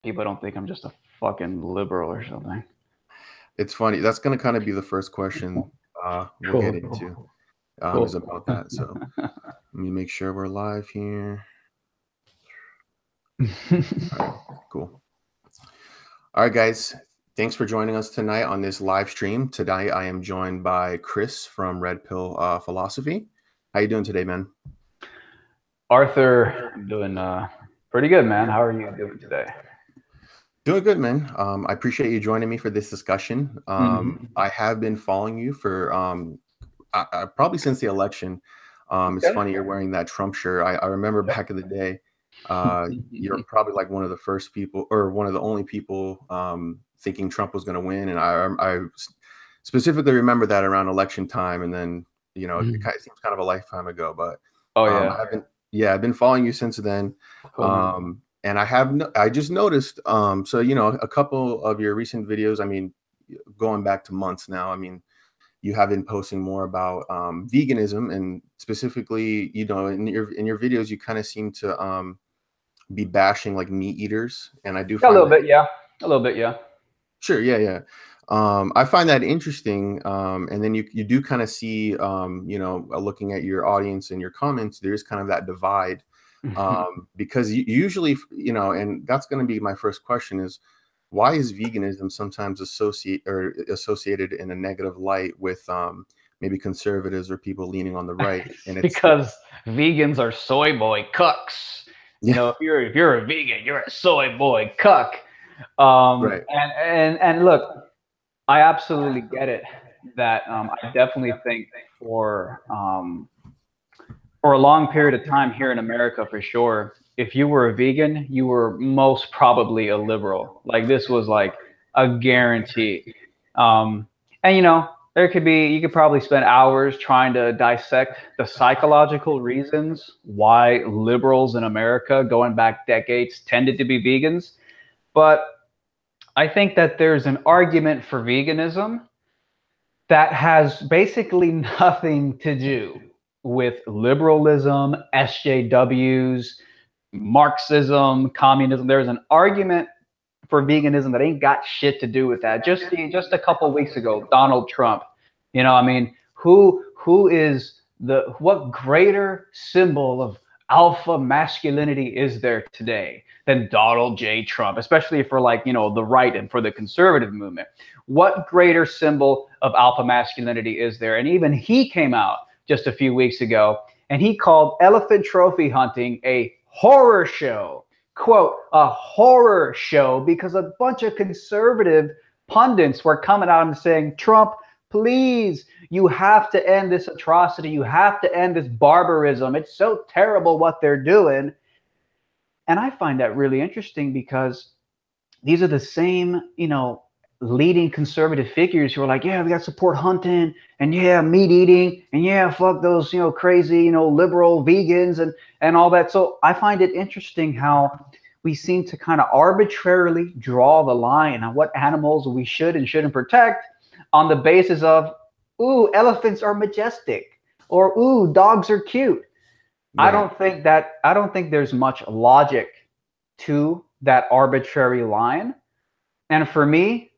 people don't think I'm just a fucking liberal or something. It's funny. That's going to kind of be the first question we'll get Cool. into is Cool. about that. So let me make sure we're live here. All right, cool. All right, guys. Thanks for joining us tonight on this live stream. Tonight, I am joined by Chris from Red Pill Philosophy. How you doing today, man? Arthur, I'm doing pretty good, man. How are you doing today? Doing good, man. I appreciate you joining me for this discussion. Mhm. I have been following you for probably since the election. It's Okay. funny you're wearing that Trump shirt. I remember Yep. back in the day, you're probably like one of the first people, or one of the only people, thinking Trump was going to win. And I specifically remember that around election time. And then, it seems kind of a lifetime ago, but Oh I yeah. haven't. Yeah, I've been following you since then. Cool, man. And I just noticed. So a couple of your recent videos. I mean, going back to months now. I mean, you have been posting more about veganism, and specifically, in your videos, you kind of seem to be bashing like meat eaters, and I do Yeah, a find little that. bit, yeah. A little bit, yeah. Sure, yeah, yeah. I find that interesting, and then you do kind of see, looking at your audience and your comments, there's kind of that divide, because usually, and that's going to be my first question is, why is veganism sometimes associated in a negative light with maybe conservatives or people leaning on the right? And Because vegans are soy boy cucks. You yeah, know, if you're a vegan, you're a soy boy cuck. right, And look, I absolutely get it. That I definitely think for for a long period of time here in America, for sure, if you were a vegan, you were most probably a liberal. Like this was like a guarantee. Um, and there could be, you could probably spend hours trying to dissect the psychological reasons why liberals in America, going back decades, tended to be vegans. But I think that there's an argument for veganism that has basically nothing to do with liberalism, SJWs, Marxism, communism. There's an argument for veganism that ain't got shit to do with that. Just a couple of weeks ago, Donald Trump. I mean, who is the what greater symbol of alpha masculinity is there today than Donald J. Trump, especially for like, the right and for the conservative movement? What greater symbol of alpha masculinity is there? And even he came out just a few weeks ago and he called elephant trophy hunting a horror show. Quote, a horror show, because a bunch of conservative pundits were coming out and saying, Trump, please, you have to end this atrocity. You have to end this barbarism. It's so terrible what they're doing. And I find that really interesting because these are the same, leading conservative figures who are like, yeah, we got to support hunting, and yeah, meat eating, and yeah, fuck those, crazy, liberal vegans and all that. So I find it interesting how we seem to kind of arbitrarily draw the line on what animals we should and shouldn't protect on the basis of, ooh, elephants are majestic, or ooh, dogs are cute. right. I don't think there's much logic to that arbitrary line. And for me,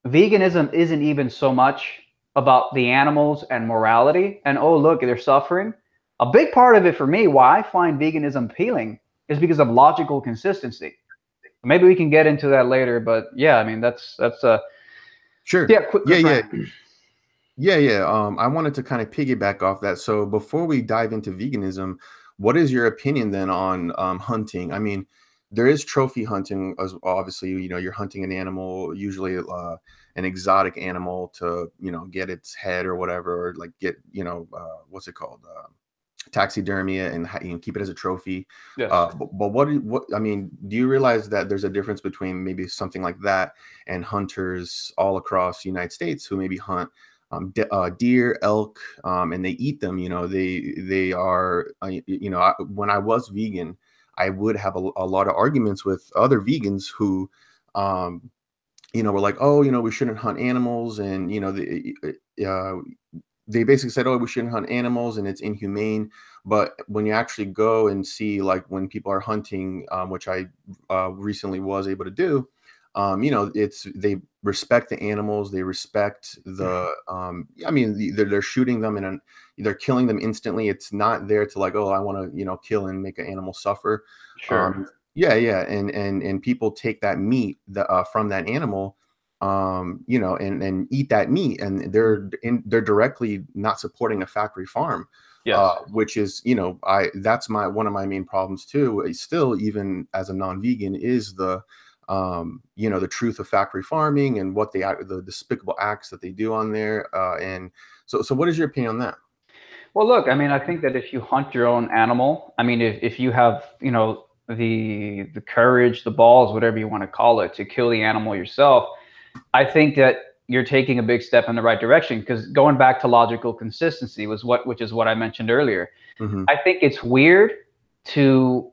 veganism isn't even so much about the animals and morality and, oh, look, they're suffering. A big part of it for me, why I find veganism appealing, is because of logical consistency. Maybe we can get into that later, but yeah, I mean that's Sure. yeah, Yeah, quick yeah. rant. Yeah, yeah. I wanted to kind of piggyback off that. So before we dive into veganism, what is your opinion then on hunting? I mean, there is trophy hunting, as obviously, you're hunting an animal, usually an exotic animal, to, get its head or whatever, or like get, what's it called? Taxidermy it and keep it as a trophy. Yes. But what I mean, do you realize that there's a difference between maybe something like that and hunters all across the United States who maybe hunt deer, elk, and they eat them? They are, when I was vegan, I would have a lot of arguments with other vegans who, um, were like, oh, we shouldn't hunt animals, and they basically said, oh, we shouldn't hunt animals and it's inhumane. But when you actually go and see, like when people are hunting, which I recently was able to do, you know, they respect the animals, they respect the, I mean, they're shooting them and they're killing them instantly. It's not there to like, oh, I want to, you know, kill and make an animal suffer. Sure. Yeah, yeah, and people take that meat from that animal, you know, and eat that meat, and they're directly not supporting a factory farm, Yes. which is, you know, that's one of my main problems too. Still, even as a non-vegan, is the you know, the truth of factory farming and what the despicable acts that they do on there. And so what is your opinion on that? Well, look, I mean, I think that if you hunt your own animal, I mean, if you have, you know, the courage, the balls, whatever you want to call it, to kill the animal yourself, I think that you're taking a big step in the right direction. Because going back to logical consistency which is what I mentioned earlier. Hmm. I think it's weird to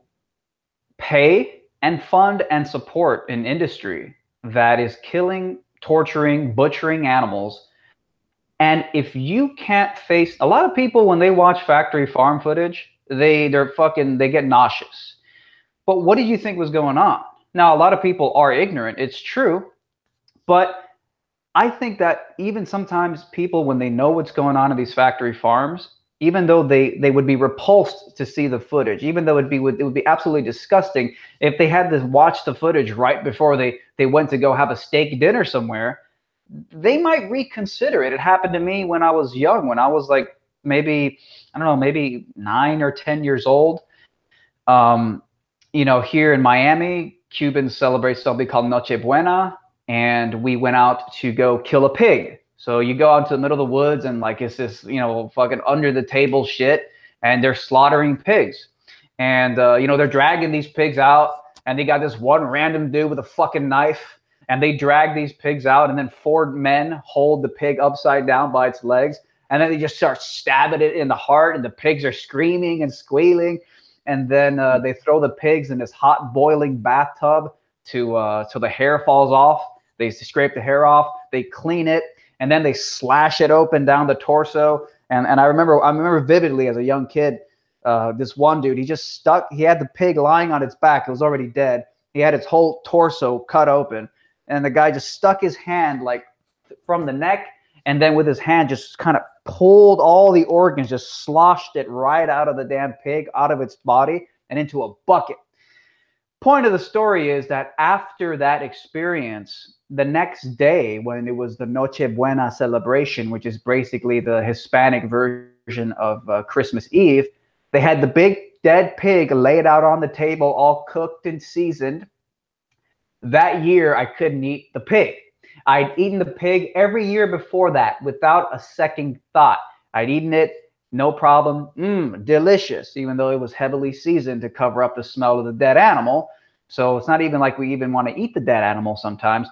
pay and fund and support an industry that is killing, torturing, butchering animals. And if you can't face a lot of people when they watch factory farm footage, they get nauseous. But what did you think was going on? Now, a lot of people are ignorant. It's true, but I think that even sometimes people, when they know what's going on in these factory farms, even though they would be repulsed to see the footage, even though it would be absolutely disgusting if they had to watch the footage right before they went to go have a steak dinner somewhere, they might reconsider it. It happened to me when I was young, when I was like maybe, I don't know, maybe 9 or 10 years old. Um, you know, here in Miami, Cubans celebrate something called Noche Buena, and we went out to go kill a pig. So you go out into the middle of the woods and like it's this, you know, fucking under the table shit, and they're slaughtering pigs, and you know, they're dragging these pigs out, and they got this one random dude with a fucking knife, and they drag these pigs out, and then four men hold the pig upside down by its legs, and then they just start stabbing it in the heart, and the pigs are screaming and squealing, and then they throw the pigs in this hot boiling bathtub till the hair falls off. They scrape the hair off, they clean it, and then they slash it open down the torso. And I remember vividly as a young kid, this one dude, he had the pig lying on its back. It was already dead. He had its whole torso cut open, and the guy just stuck his hand like from the neck, and then with his hand just kind of pulled all the organs, just sloshed it right out of the damn pig, out of its body, and into a bucket. Point of the story is that after that experience, the next day, when it was the Noche Buena celebration, which is basically the Hispanic version of Christmas Eve, they had the big dead pig laid out on the table, all cooked and seasoned. That year, I couldn't eat the pig. I'd eaten the pig every year before that without a second thought. I'd eaten it, no problem, delicious, even though it was heavily seasoned to cover up the smell of the dead animal. So it's not even like we even want to eat the dead animal sometimes.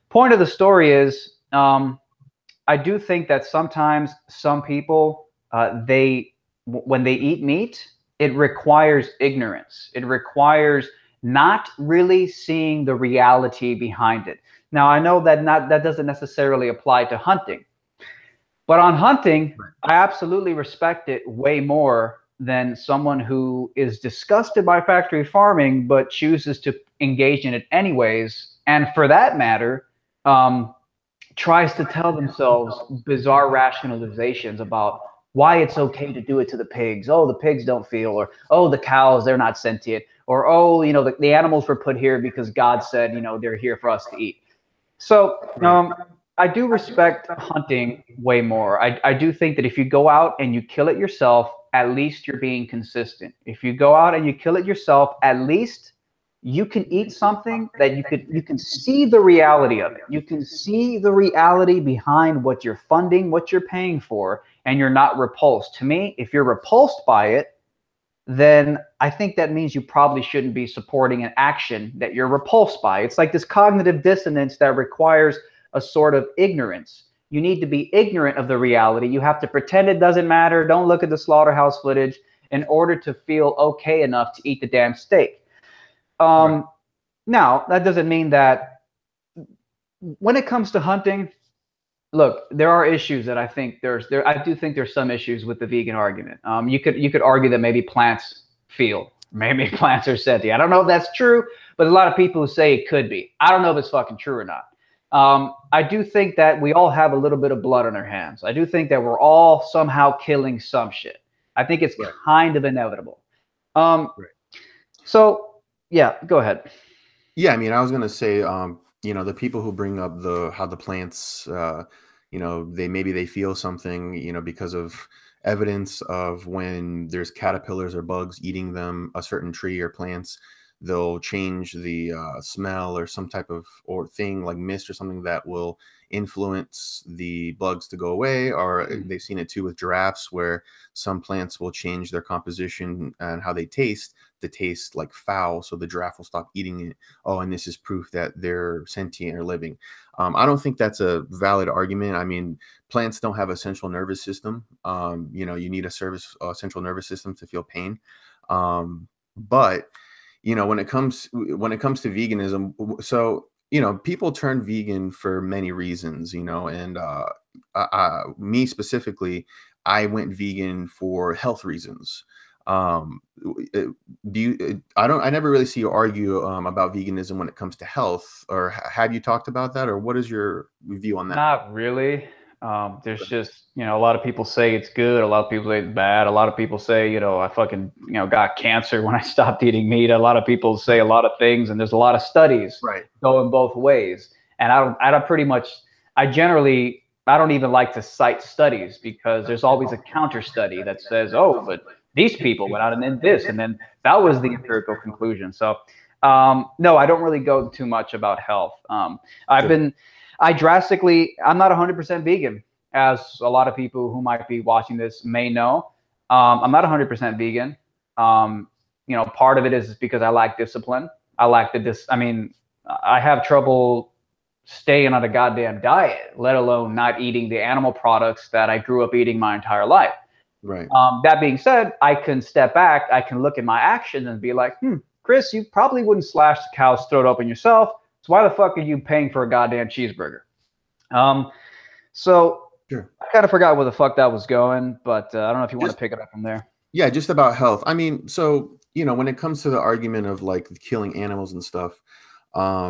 Point of the story is, I do think that sometimes some people, when they eat meat, it requires ignorance. It requires not really seeing the reality behind it. Now, I know that doesn't necessarily apply to hunting, but on hunting, I absolutely respect it way more than someone who is disgusted by factory farming but chooses to engage in it anyways, and for that matter, tries to tell themselves bizarre rationalizations about why it's okay to do it to the pigs. Oh, the pigs don't feel, or oh, the cows, they're not sentient, or oh, you know, the animals were put here because God said, you know, they're here for us to eat. So I do respect hunting way more. I do think that if you go out and you kill it yourself, at least you're being consistent. If you go out and you kill it yourself, at least you can eat something that you can see the reality of it. You can see the reality behind what you're funding, what you're paying for, and you're not repulsed. To me, if you're repulsed by it, then I think that means you probably shouldn't be supporting an action that you're repulsed by. It's like this cognitive dissonance that requires a sort of ignorance. You need to be ignorant of the reality. You have to pretend it doesn't matter. Don't look at the slaughterhouse footage in order to feel okay enough to eat the damn steak. Right. Now, that doesn't mean that when it comes to hunting, look, there are issues that I think I do think there's some issues with the vegan argument. You could argue that maybe plants feel, maybe plants are sentient. I don't know if that's true, but a lot of people who say it could be. I don't know if it's fucking true or not. I do think that we all have a little bit of blood on our hands. I do think that we're all somehow killing some shit. I think it's Right. kind of inevitable. Um, Right. so yeah, go ahead. Yeah, I mean, I was gonna say, the people who bring up the how the plants, they maybe they feel something, because of evidence of when there's caterpillars or bugs eating them, a certain tree or plants, they'll change the smell or some type of or thing like mist or something that will influence the bugs to go away. Or Mm. they've seen it too with giraffes, where some plants will change their composition and how they taste to taste like foul, so the giraffe will stop eating it. Oh, and this is proof that they're sentient or living. I don't think that's a valid argument. I mean, plants don't have a central nervous system. You need a central nervous system to feel pain. But when it comes to veganism, so people turn vegan for many reasons, and me specifically, I went vegan for health reasons. I never really see you argue about veganism when it comes to health, or have you talked about that, or what is your view on that? Not really. There's just, a lot of people say it's good. A lot of people say it's bad. A lot of people say, I fucking, got cancer when I stopped eating meat. A lot of people say a lot of things, and there's a lot of studies Right. going both ways. And I don't even like to cite studies because there's always a counter study that says, oh, but these people went out and did this. And then that was the empirical conclusion. So, no, I don't really go too much about health. I've Sure. been, I'm not 100% vegan, as a lot of people who might be watching this may know. I'm not 100% vegan. Part of it is because I lack discipline. I mean, I have trouble staying on a goddamn diet, let alone not eating the animal products that I grew up eating my entire life. Right. That being said, I can step back, I can look at my actions and be like, Chris, you probably wouldn't slash the cow's throat open yourself. So why the fuck are you paying for a goddamn cheeseburger? Um, so Sure. I kind of forgot where the fuck that was going, but I don't know if you want to Just pick it up from there. Yeah, just about health. I mean, so, when it comes to the argument of like killing animals and stuff, I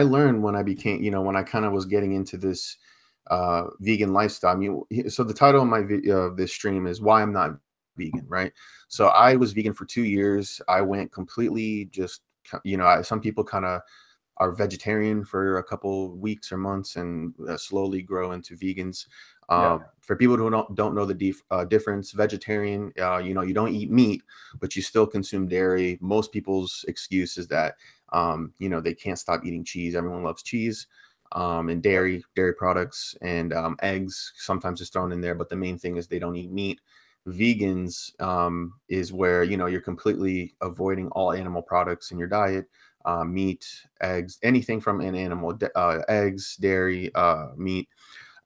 learned when I became, when I kind of was getting into this vegan lifestyle. I mean, so the title of my this stream is why I'm not vegan, right? So I was vegan for 2 years. I went completely just, some people kind of are vegetarian for a couple weeks or months and slowly grow into vegans. Yeah. For people who don't know the difference, vegetarian, you don't eat meat, but you still consume dairy. Most people's excuse is that, they can't stop eating cheese. Everyone loves cheese, and dairy products, and eggs sometimes is thrown in there. But the main thing is they don't eat meat. Vegans is where, you're completely avoiding all animal products in your diet. Meat, eggs, anything from an animal, eggs, dairy, meat.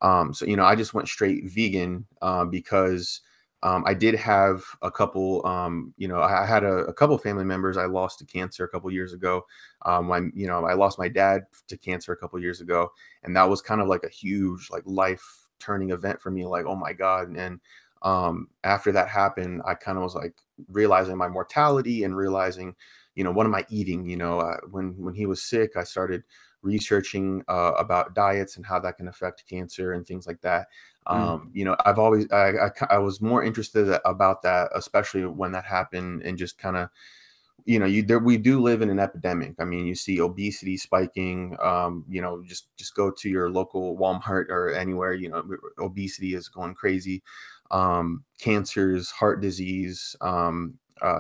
So, I just went straight vegan because I did have a couple, I had a couple family members I lost to cancer a couple years ago. I lost my dad to cancer a couple years ago. And that was kind of like a huge, like life turning event for me. Like, oh my God. And after that happened, I kind of was like realizing my mortality and realizing, what am I eating? When he was sick, I started researching about diets and how that can affect cancer and things like that. Mm. I've always I was more interested about that, especially when that happened, and just kind of we do live in an epidemic. I mean, you see obesity spiking. Just go to your local Walmart or anywhere. Obesity is going crazy. Cancers, heart disease,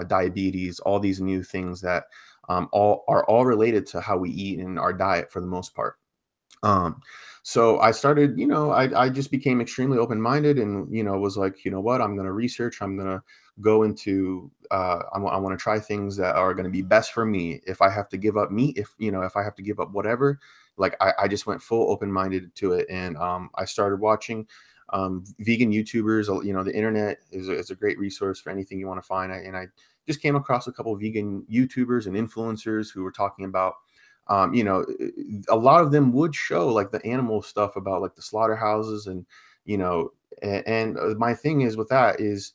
diabetes, all these new things that all related to how we eat in our diet for the most part. Um, so I started, I just became extremely open-minded and, was like, you know what, I'm going to research, I'm going to go into, I want to try things that are going to be best for me. If I have to give up meat, if I have to give up whatever, like I just went full open-minded to it. And I started watching vegan YouTubers. The internet is a great resource for anything you want to find. And I just came across a couple of vegan YouTubers and influencers who were talking about you know, a lot of them would show like the animal stuff about like the slaughterhouses and, you know, and my thing is with that is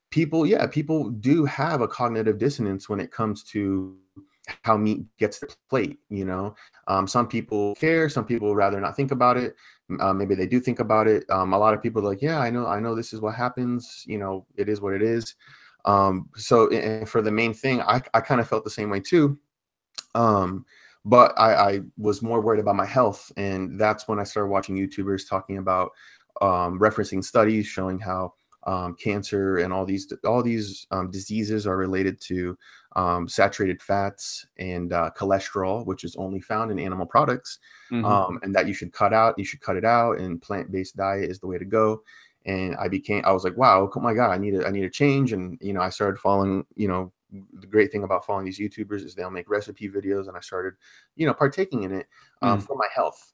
people, yeah, people do have a cognitive dissonance when it comes to how meat gets to the plate, you know. Some people care, some people rather not think about it. Maybe they do think about it. A lot of people are like, yeah, I know this is what happens, you know, it is what it is. So and for the main thing, I kind of felt the same way too. But I was more worried about my health, and that's when I started watching YouTubers talking about referencing studies showing how cancer and all these diseases are related to saturated fats and cholesterol, which is only found in animal products, and that you should cut out. You should cut it out, and plant-based diet is the way to go. And I was like, wow, oh my God, I need a change. And you know, I started following, you know, the great thing about following these YouTubers is they'll make recipe videos, and I started, you know, partaking in it for my health.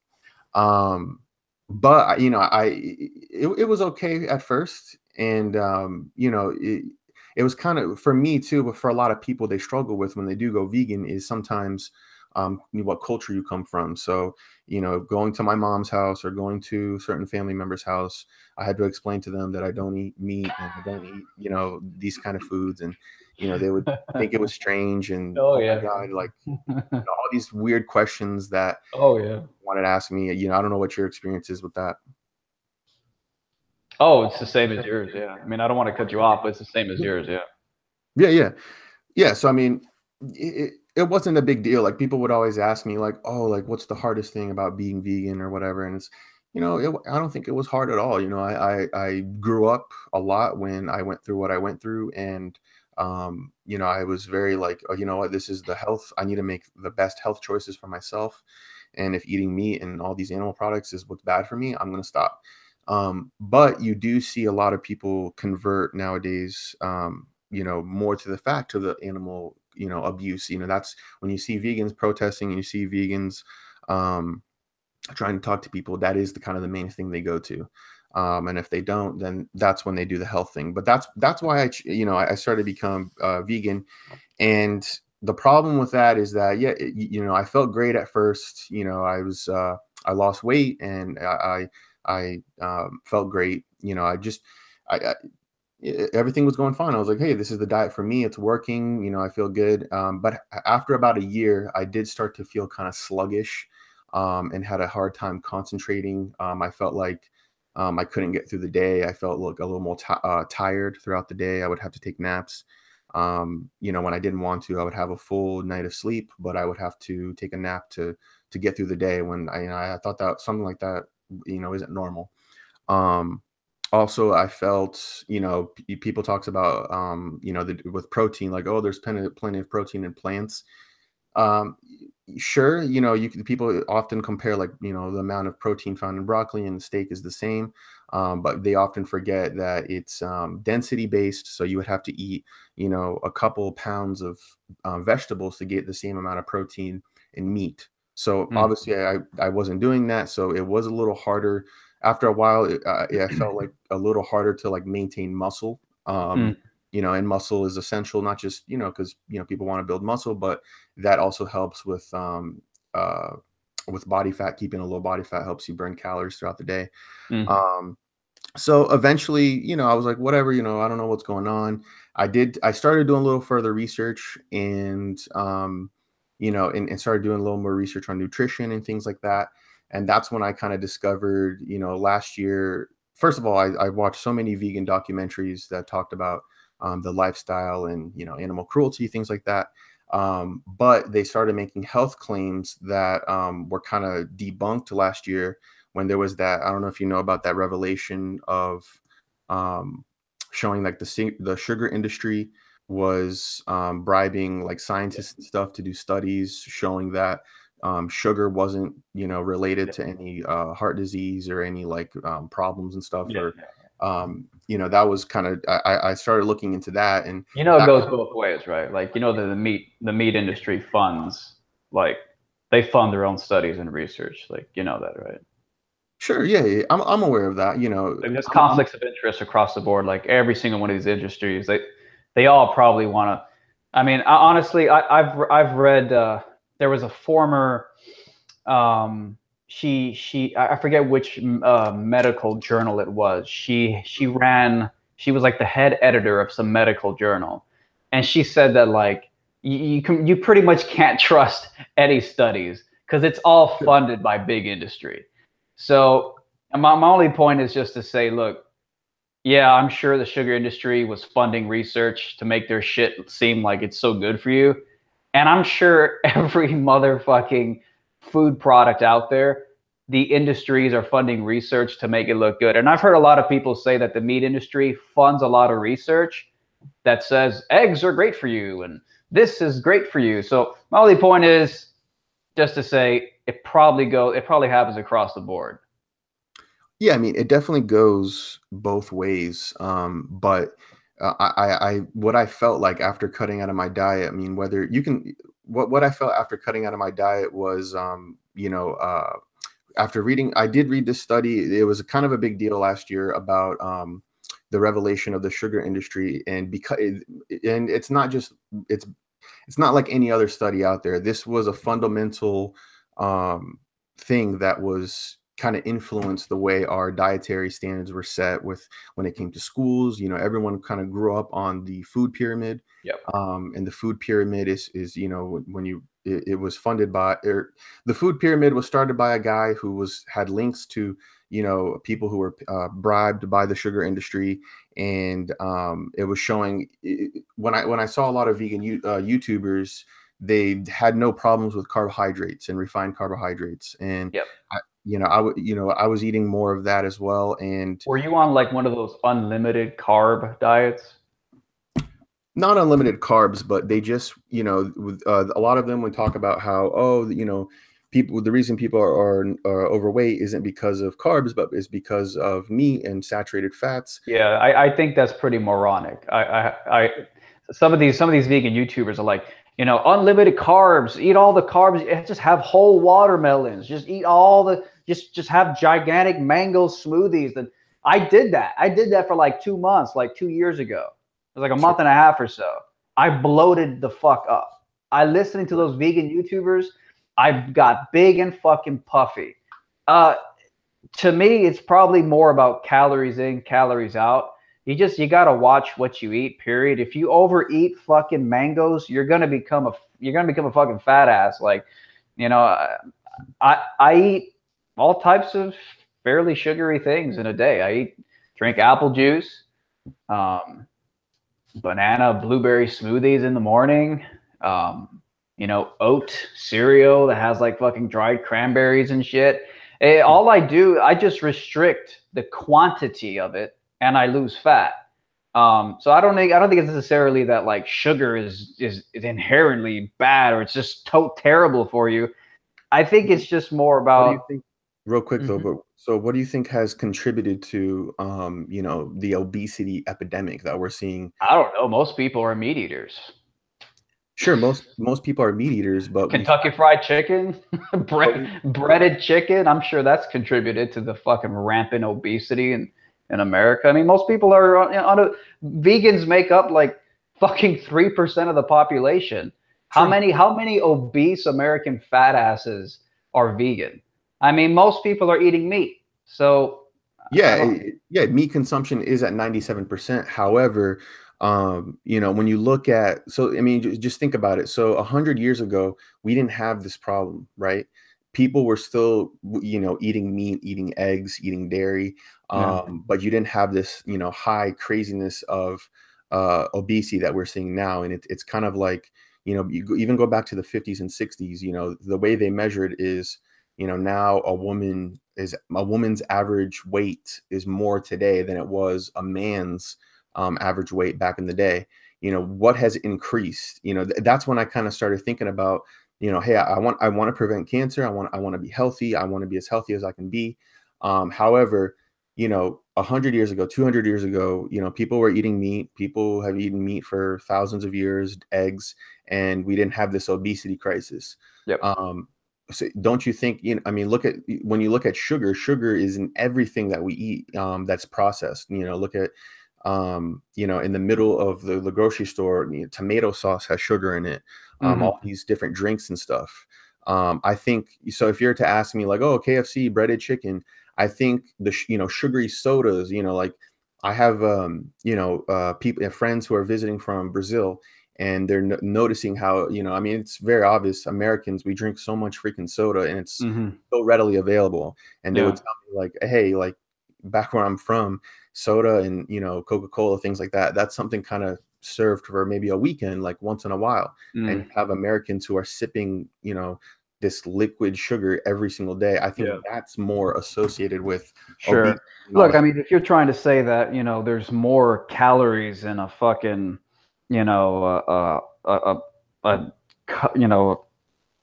But you know, it was okay at first, and you know, it was kind of for me too, but for a lot of people, they struggle with when they do go vegan is sometimes what culture you come from. So, you know, going to my mom's house or going to certain family members' house, I had to explain to them that I don't eat meat and I don't eat, you know, these kind of foods, and you know, they would think it was strange and Oh oh my yeah. God, like you know, all these weird questions that Oh yeah. wanted to ask me. You know, I don't know what your experience is with that. Oh, it's the same as yours. Yeah. I mean, I don't want to cut you off, but it's the same as yours. Yeah. Yeah, yeah. Yeah, so I mean, it wasn't a big deal. Like people would always ask me, like, "Oh, like what's the hardest thing about being vegan or whatever?" And it's, you know, I don't think it was hard at all. You know, I grew up a lot when I went through what I went through, and you know, I was very like, oh, you know what, this is the health. I need to make the best health choices for myself, and if eating meat and all these animal products is what's bad for me, I'm gonna stop. But you do see a lot of people convert nowadays. You know, more to the fact of the animal, you know, abuse. You know, that's when you see vegans protesting and you see vegans um, trying to talk to people, that is the kind of the main thing they go to. And if they don't, then that's when they do the health thing. But that's why you know, I started to become vegan, and the problem with that is that yeah, you know, I felt great at first. You know, I lost weight and I felt great. You know, I everything was going fine. I was like, hey, this is the diet for me. It's working. You know, I feel good. But after about a year, I did start to feel kind of sluggish and had a hard time concentrating. I felt like I couldn't get through the day. I felt like a little more tired throughout the day. I would have to take naps. You know, when I didn't want to, I would have a full night of sleep, but I would have to take a nap to get through the day. When I, you know, I thought that something like that, you know, isn't normal. Um, Also, I felt, you know, people talks about, you know, with protein, like, oh, there's plenty of protein in plants. Um, sure, you know, people often compare like, you know, the amount of protein found in broccoli and steak is the same, but they often forget that it's density based. So you would have to eat, you know, a couple pounds of vegetables to get the same amount of protein in meat. So Mm. obviously, I wasn't doing that, so it was a little harder. After a while, yeah, I felt like a little harder to like maintain muscle. Mm. You know, and muscle is essential, not just, you know, because you know people want to build muscle, but that also helps uh, with body fat. Keeping a low body fat helps you burn calories throughout the day. Mm. Um, so eventually, you know, I was like, whatever, you know, I don't know what's going on. I started doing a little further research and, you know, and started doing a little more research on nutrition and things like that. And that's when I kind of discovered, you know, last year, first of all, I watched so many vegan documentaries that talked about the lifestyle and, you know, animal cruelty, things like that. But they started making health claims that were kind of debunked last year when there was that, I don't know if you know about that revelation of um, showing like the sugar industry was bribing like scientists and stuff to do studies showing that sugar wasn't, you know, related Yeah. to any heart disease or any like problems and stuff. Yeah. Or you know, that was kind of, I started looking into that, and You know, it that, goes both ways, right? Like, you know, the meat industry funds, like, they fund their own studies and research. Like, you know that, right? sure, yeah, yeah, I'm aware of that. You know, Like, there's conflicts of interest across the board. Like every single one of these industries, they all probably want to. I mean, honestly, I've read. there was a former um, I forget which medical journal it was. She was like the head editor of some medical journal, and she said that like you pretty much can't trust any studies because it's all funded by big industry. So my only point is just to say, look, yeah, I'm sure the sugar industry was funding research to make their shit seem like it's so good for you. And I'm sure every motherfucking food product out there, the industries are funding research to make it look good. And I've heard a lot of people say that the meat industry funds a lot of research that says eggs are great for you and this is great for you. So my only point is just to say it probably happens across the board. Yeah, I mean, it definitely goes both ways. But what I felt like after cutting out of my diet, I mean, whether you can, what I felt after cutting out of my diet was, after reading, I did read this study. It was kind of a big deal last year about the revelation of the sugar industry, and and it's not just it's not like any other study out there. This was a fundamental thing that was kind of influenced the way our dietary standards were set with when it came to schools. You know, everyone kind of grew up on the food pyramid. Yep. And the food pyramid is when it was funded by, or the food pyramid was started by a guy who had links to people who were bribed by the sugar industry, and it was showing when I saw a lot of vegan YouTubers, they had no problems with carbohydrates and refined carbohydrates, and Yep. I was eating more of that as well. And Were you on like one of those unlimited carb diets? not unlimited carbs, but they just, with a lot of them would talk about how, people, the reason people are overweight isn't because of carbs, but is because of meat and saturated fats. Yeah, I think that's pretty moronic. Some of these vegan YouTubers are like, unlimited carbs, eat all the carbs, just have whole watermelons, just eat all the, just have gigantic mango smoothies. And I did that. I did that for like 2 months, like 2 years ago. It was like a month and a half or so. I bloated the fuck up. I listening to those vegan YouTubers, I got big and fucking puffy. To me, it's probably more about calories in, calories out. You gotta watch what you eat. Period. If you overeat fucking mangoes, you're gonna become a fucking fat ass. Like, I eat all types of fairly sugary things in a day. Drink apple juice, banana, blueberry smoothies in the morning. Oat cereal that has like fucking dried cranberries and shit. All I do, I just restrict the quantity of it, and I lose fat. So I don't think it's necessarily that like sugar is inherently bad or it's just terrible for you. I think it's just more about. What do you think, real quick though, but so what do you think has contributed to the obesity epidemic that we're seeing? I don't know. Most people are meat eaters. Sure, most people are meat eaters, but Kentucky Fried Chicken, breaded chicken. I'm sure that's contributed to the fucking rampant obesity in America. I mean, most people are vegans make up like fucking 3% of the population. How many obese American fat asses are vegan? I mean, most people are eating meat. So yeah, meat consumption is at 97%. However, when you look at, so I mean, just think about it. So 100 years ago, we didn't have this problem, right? People were still, eating meat, eating eggs, eating dairy, but you didn't have this, high craziness of obesity that we're seeing now. And it's kind of like, you even go back to the 50s and 60s, the way they measure it is, now a woman's average weight is more today than it was a man's average weight back in the day. What has increased? That's when I kind of started thinking about, hey, I want to prevent cancer. I want to be healthy. I want to be as healthy as I can be. However, 100 years ago, 200 years ago, people were eating meat. People have eaten meat for thousands of years, eggs, and we didn't have this obesity crisis. Yep. So don't you think, I mean, when you look at sugar is in everything that we eat, that's processed. Look at, in the middle of the grocery store, tomato sauce has sugar in it. all Hmm. these different drinks and stuff. I think so. If you're to ask me like, oh, KFC breaded chicken, I think sugary sodas, like I have people friends who are visiting from Brazil, and they're noticing how, I mean, it's very obvious. Americans, we drink so much freaking soda, and it's Hmm. so readily available. And they would Yeah. tell me like, hey, like back where I'm from, soda and Coca-Cola, things like that, that's something kind of served for maybe a weekend, like once in a while. And you Mm. have Americans who are sipping, this liquid sugar every single day. I think Yeah. that's more associated with obesity Sure. and all Look, I that. mean, if you're trying to say that, there's more calories in a fucking, you know, you know,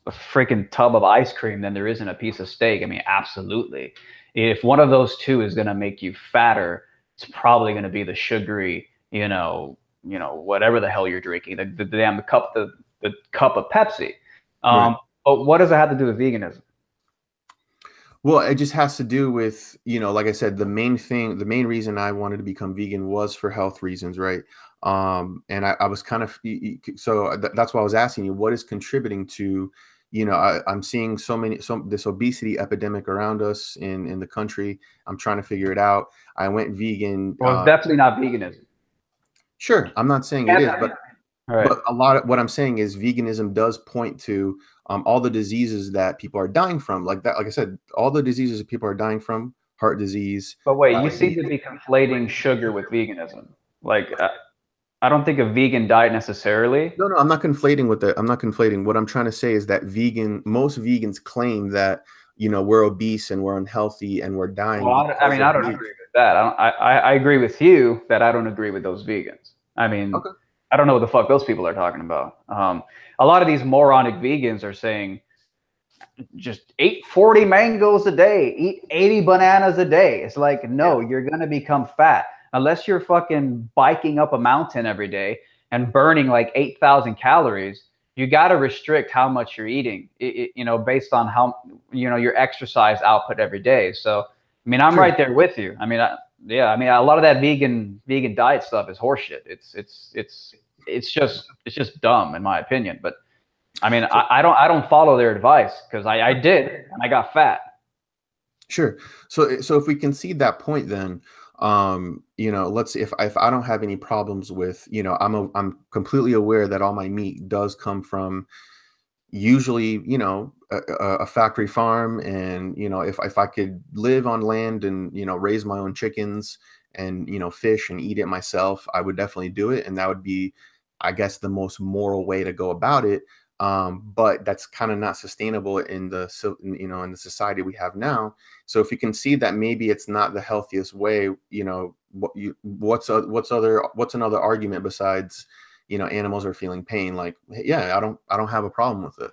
a freaking tub of ice cream than there is in a piece of steak, I mean, absolutely. If one of those two is going to make you fatter, it's probably going to be the sugary, whatever the hell you're drinking, the damn the cup of Pepsi. Right. Um, but what does it have to do with veganism? Well, it just has to do with, like I said, the main reason I wanted to become vegan was for health reasons, right? And I was kind of, so that's why I was asking you, what is contributing to, I'm seeing this obesity epidemic around us in the country. I'm trying to figure it out. I went vegan. Well, it's definitely not veganism. Sure, I'm not saying it And, is, all right. but a lot of what I'm saying is veganism does point to all the diseases that people are dying from. Like that, like I said, all the diseases that people are dying from, heart disease, But wait, you seem diabetes. to be conflating sugar with veganism. Like, I don't think a vegan diet necessarily. No, no, I'm not conflating. What I'm trying to say is that most vegans claim that, we're obese and we're unhealthy and we're dying Well, I because mean, I of don't meat. agree with that. I agree with you that I don't agree with those vegans. I mean, Okay. I don't know what the fuck those people are talking about. A lot of these moronic vegans are saying just eat 40 mangoes a day, eat 80 bananas a day. It's like, Yeah. no, you're going to become fat unless you're fucking biking up a mountain every day and burning like 8,000 calories. You got to restrict how much you're eating, based on how, your exercise output every day. So, I mean, I'm Sure. right there with you. I mean, yeah, I mean, a lot of that vegan diet stuff is horseshit. It's just dumb in my opinion. But I mean, So, I don't follow their advice because I did and I got fat. sure. So if we concede that point, then, let's see if I don't have any problems with, I'm completely aware that all my meat does come from usually, a factory farm, and if I could live on land and raise my own chickens and fish and eat it myself, I would definitely do it, and that would be, I guess, the most moral way to go about it. But that's kind of not sustainable in in the society we have now. So if you can see that maybe it's not the healthiest way, what's another argument besides animals are feeling pain? Like, yeah, I don't have a problem with it.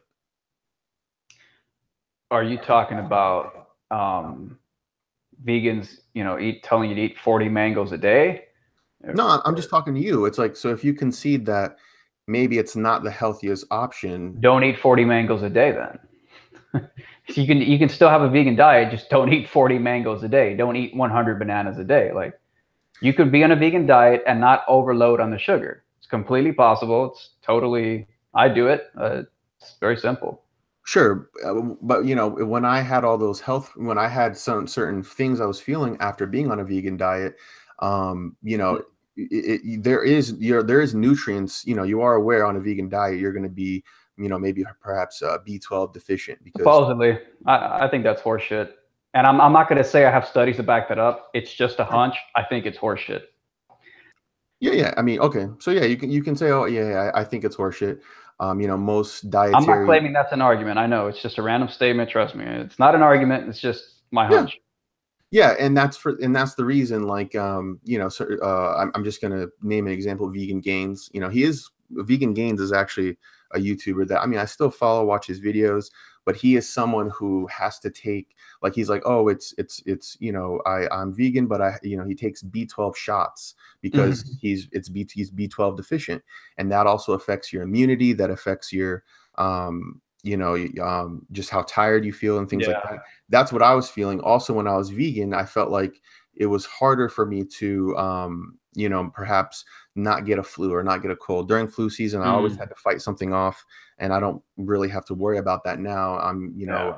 Are you talking about vegans, telling you to eat 40 mangoes a day? No, I'm just talking to you. It's like, so if you concede that maybe it's not the healthiest option. Don't eat 40 mangoes a day then. You can still have a vegan diet, just don't eat 40 mangoes a day. Don't eat 100 bananas a day. Like you could be on a vegan diet and not overload on the sugar. It's completely possible. It's totally I do it. It's very simple. Sure, but when I had when I had some certain things I was feeling after being on a vegan diet, there is nutrients. You are aware on a vegan diet you're going to be, maybe perhaps B12 deficient because Supposedly, I think that's horseshit. And I'm not going to say I have studies to back that up. It's just a hunch. I think it's horseshit. yeah, yeah. I mean, okay, so yeah, you can say, oh yeah, yeah, I think it's horseshit. Most I'm not dietary. claiming that's an argument. I know it's just a random statement. Trust me, it's not an argument. It's just my Yeah. hunch. Yeah, and that's the reason, like, so, I'm just gonna name an example. Vegan Gains, Vegan Gains is actually a YouTuber that, I mean, I still follow, watch his videos, but he is someone who has to take, like, he's like, oh, it's I'm vegan, but he takes B12 shots because Mhm. he's B12 deficient, and that also affects your immunity, that affects your just how tired you feel and things like Yeah. that. That's what I was feeling. Also, when I was vegan, I felt like it was harder for me to, perhaps not get a flu or not get a cold during flu season. I always Mm, had to fight something off, and I don't really have to worry about that now. yeah.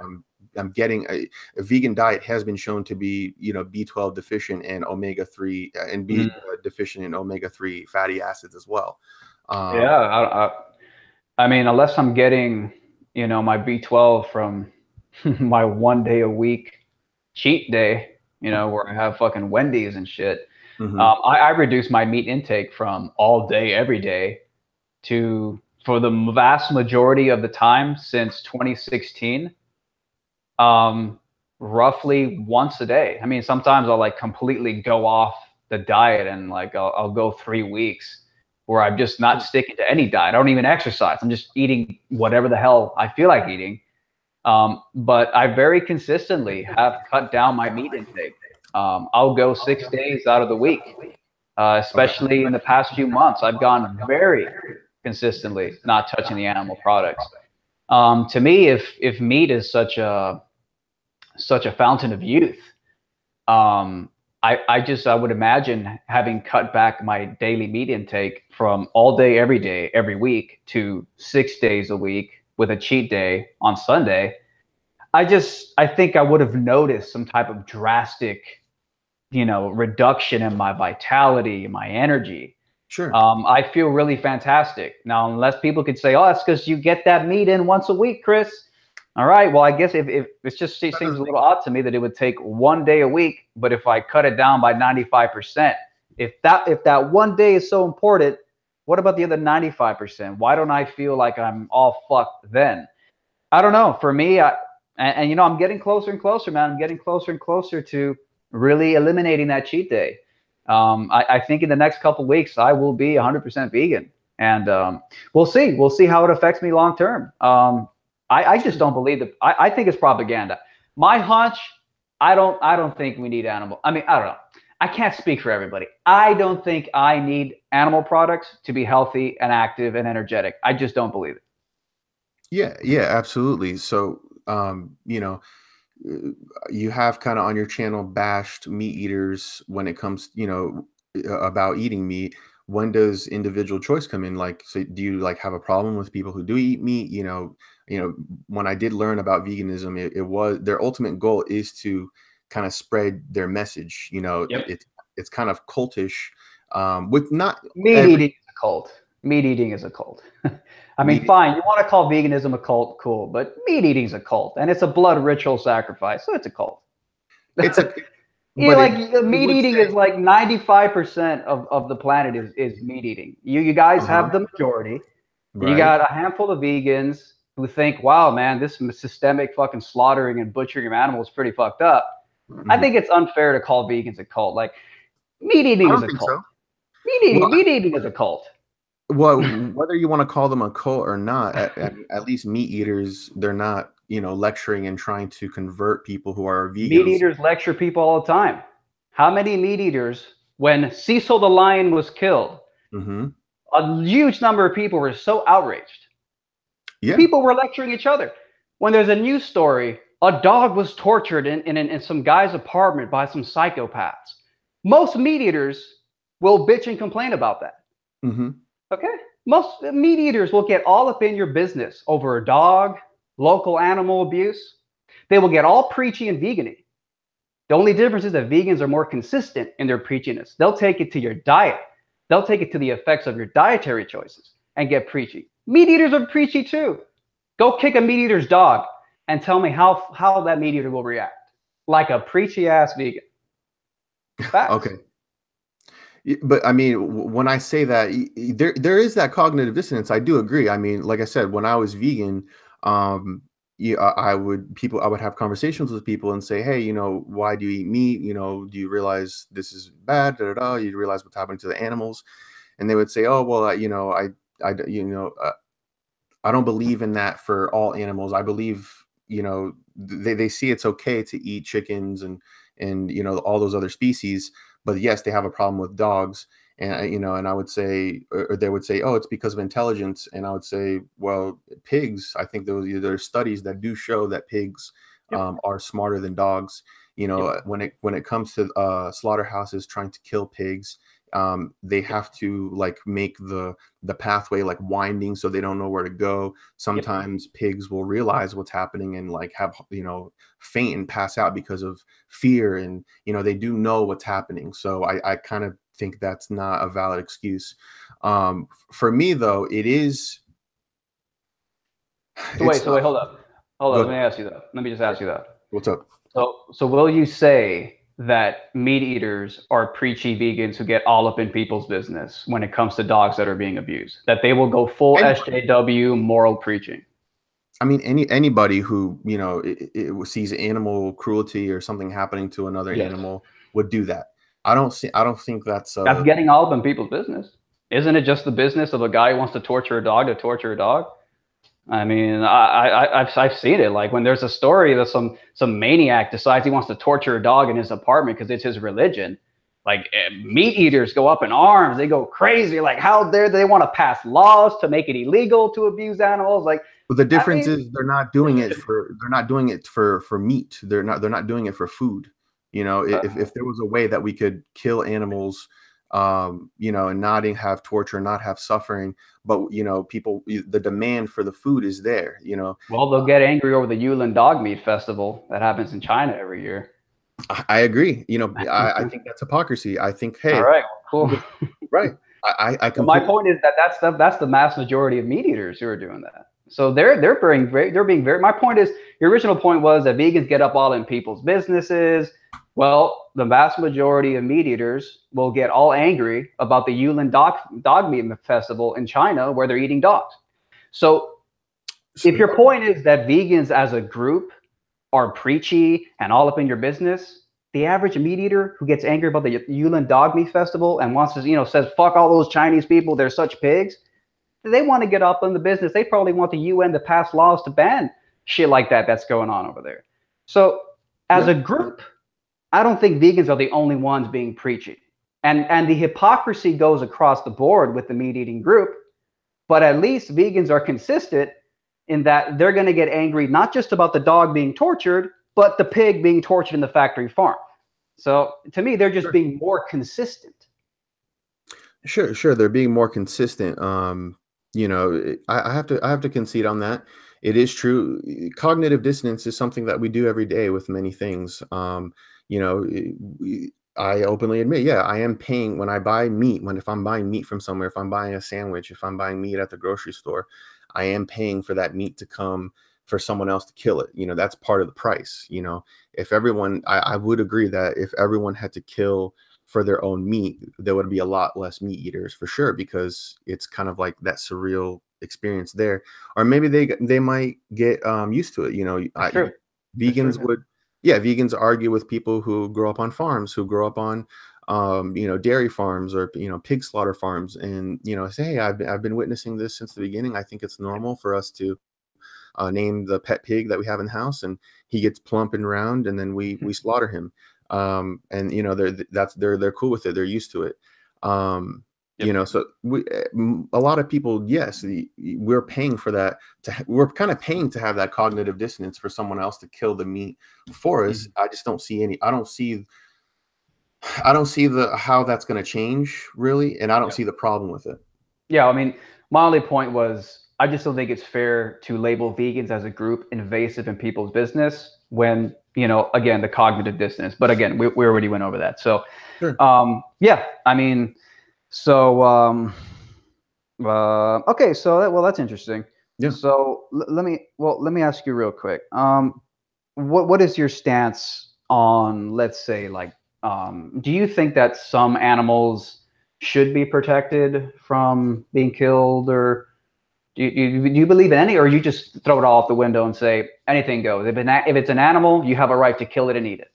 I'm getting a vegan diet has been shown to be, B12 deficient and omega-3 and be Mhm. deficient in omega-3 fatty acids as well. Yeah. I mean, unless I'm getting, my B12 from my 1 day a week cheat day, where I have fucking Wendy's and shit. Mhm. I reduce my meat intake from all day, every day to, for the vast majority of the time since 2016, um, roughly once a day. I mean, sometimes I'll like completely go off the diet and like I'll go 3 weeks where I'm just not sticking to any diet. I don't even exercise. I'm just eating whatever the hell I feel like eating. But I very consistently have cut down my meat intake. I'll go 6 days out of the week, Okay. especially in the past few months. I've gone very consistently not touching the animal products. To me, if meat is such a fountain of youth, um, I would imagine having cut back my daily meat intake from all day, every day, every week to 6 days a week with a cheat day on Sunday. I think I would have noticed some type of drastic, reduction in my vitality, my energy. Sure. I feel really fantastic now. Unless people could say, "Oh, that's because you get that meat in once a week, Chris." All right. Well, I guess if it's just it That seems a doesn't make little odd to me that it would take 1 day a week, but if I cut it down by 95%, if that 1 day is so important, what about the other 95%? Why don't I feel like I'm all fucked then? I don't know. For me, I'm getting closer and closer, man. I'm getting closer and closer to really eliminating that cheat day. I think in the next couple of weeks I will be 100% vegan, and we'll see. We'll see how it affects me long term. I just sure. don't believe that. I think it's propaganda. My hunch. I don't think we need animal. I mean, I don't know. I can't speak for everybody. I don't think I need animal products to be healthy and active and energetic. I just don't believe it. Yeah, yeah, absolutely. So, uh, you have kind of on your channel bashed meat eaters when it comes, about eating meat. When does individual choice come in? Like, so do you like have a problem with people who do eat meat? When I did learn about veganism, it was their ultimate goal is to kind of spread their message. Yep. It's kind of cultish, with not Meat every eating is a cult. Meat eating is a cult. I mean, meat. fine, you want to call veganism a cult, cool, but meat eating is a cult, and it's a blood ritual sacrifice, so it's a cult. It's a, Yeah, but like it meat would eating say, is like 95% of the planet is meat eating. You guys uh-huh, have the majority, and you right. got a handful of vegans who think, wow, man, this systemic fucking slaughtering and butchering of animals is pretty fucked up. I Mhm. think it's unfair to call vegans a cult. Like meat I eating is don't a think cult. so. Well, Meat eating is a cult. whether you want to call them a cult or not, at least meat eaters, they're not, lecturing and trying to convert people who are Meat vegans. eaters lecture people all the time. How many meat eaters, when Cecil the lion was killed, Hmm. a huge number of people were so outraged. Yeah. People were lecturing each other. When there's a news story, a dog was tortured in some guy's apartment by some psychopaths. Most meat eaters will bitch and complain about that. Hmm. Okay? Most meat eaters will get all up in your business over a dog, local animal abuse. They will get all preachy and vegan. The only difference is that vegans are more consistent in their preachiness. They'll take it to your diet. They'll take it to the effects of your dietary choices and get preachy. Meat eaters are preachy too. Go kick a meat eater's dog and tell me how that meat eater will react. Like a preachy ass vegan. Facts. Okay. But I mean, when I say that, there is that cognitive dissonance. I do agree. I mean, like I said, when I was vegan, um, yeah, I would have conversations with people and say, hey, why do you eat meat? Do you realize this is bad? Da, da, da. You realize what's happening to the animals? And they would say, oh, well, I don't believe in that for all animals. I believe, they see it's okay to eat chickens and all those other species, but yes, they have a problem with dogs. And and I would say, or they would say, oh, it's because of intelligence. And I would say, well, pigs. I think there's studies that do show that pigs Yep. are smarter than dogs. You know, when it comes to slaughterhouses trying to kill pigs, they have to like make the pathway like winding so they don't know where to go. Yep. Sometimes pigs will realize what's happening and like have, faint and pass out because of fear, and they do know what's happening. So I kind of think that's not a valid excuse. For me though, it is. So wait, hold up. Hold up. Go Let me ahead. ask you that. Let me just ask you that. What's up? So will you say that meat eaters are preachy vegans who get all up in people's business when it comes to dogs that are being abused? That they will go full SJW moral preaching? I mean, anybody who it sees animal cruelty or something happening to another Yes. animal would do that. I don't think that's That's getting all up in people's business. Isn't it just the business of a guy who wants to torture a dog to torture a dog? I mean, I've seen it. Like when there's a story that some maniac decides he wants to torture a dog in his apartment because it's his religion. Like meat eaters go up in arms. They go crazy. Like how dare they want to pass laws to make it illegal to abuse animals? Like, but the difference is they're not doing it for meat. They're not doing it for food. If there was a way that we could kill animals, and not have torture, not have suffering, but people, the demand for the food is there. Well, they'll get angry over the Yulin Dog Meat Festival that happens in China every year. I agree. I think that's hypocrisy. I think, hey, all right, cool, right. I my point is that that's the mass majority of meat eaters who are doing that. So they're being very. My point is, your original point was that vegans get up all in people's businesses. Well, the vast majority of meat eaters will get all angry about the Yulin Dog Meat Festival in China where they're eating dogs. So if your point is that vegans as a group are preachy and all up in your business, the average meat eater who gets angry about the Yulin Dog Meat Festival and wants to, says, fuck all those Chinese people, they're such pigs, they want to get up in the business. They probably want the UN to pass laws to ban shit like that's going on over there. So as a group, I don't think vegans are the only ones being preachy. And the hypocrisy goes across the board with the meat eating group, but at least vegans are consistent in that they're going to get angry not just about the dog being tortured, but the pig being tortured in the factory farm. So to me, they're just being more consistent. Sure. They're being more consistent. I have to concede on that. It is true. Cognitive dissonance is something that we do every day with many things. I openly admit, yeah, I am paying when I buy meat. If I'm buying meat from somewhere, if I'm buying a sandwich, if I'm buying meat at the grocery store, I am paying for that meat to come for someone else to kill it. That's part of the price. If everyone, I would agree that if everyone had to kill for their own meat, there would be a lot less meat eaters for sure, because it's kind of like that surreal experience there. Or maybe they might get used to it. Vegans would. Yeah, vegans argue with people who grow up on farms, who grow up on, dairy farms or pig slaughter farms, and say, hey, I've been witnessing this since the beginning. I think it's normal for us to name the pet pig that we have in the house, and he gets plump and round, and then we slaughter him. And they're cool with it. They're used to it. So a lot of people, yes, we're paying for that. We're kind of paying to have that cognitive dissonance for someone else to kill the meat for us. I just don't see I don't see how that's going to change really, and I don't see the problem with it. Yeah, I mean, my only point was I just don't think it's fair to label vegans as a group invasive in people's business when again, the cognitive dissonance. But again, we already went over that. So, sure. Yeah, I mean. So, okay. So that's interesting. Yeah. So let me ask you real quick. What is your stance on, let's say, like, do you think that some animals should be protected from being killed, or do you believe in any, or you just throw it all out the window and say anything goes? If it's an animal, you have a right to kill it and eat it.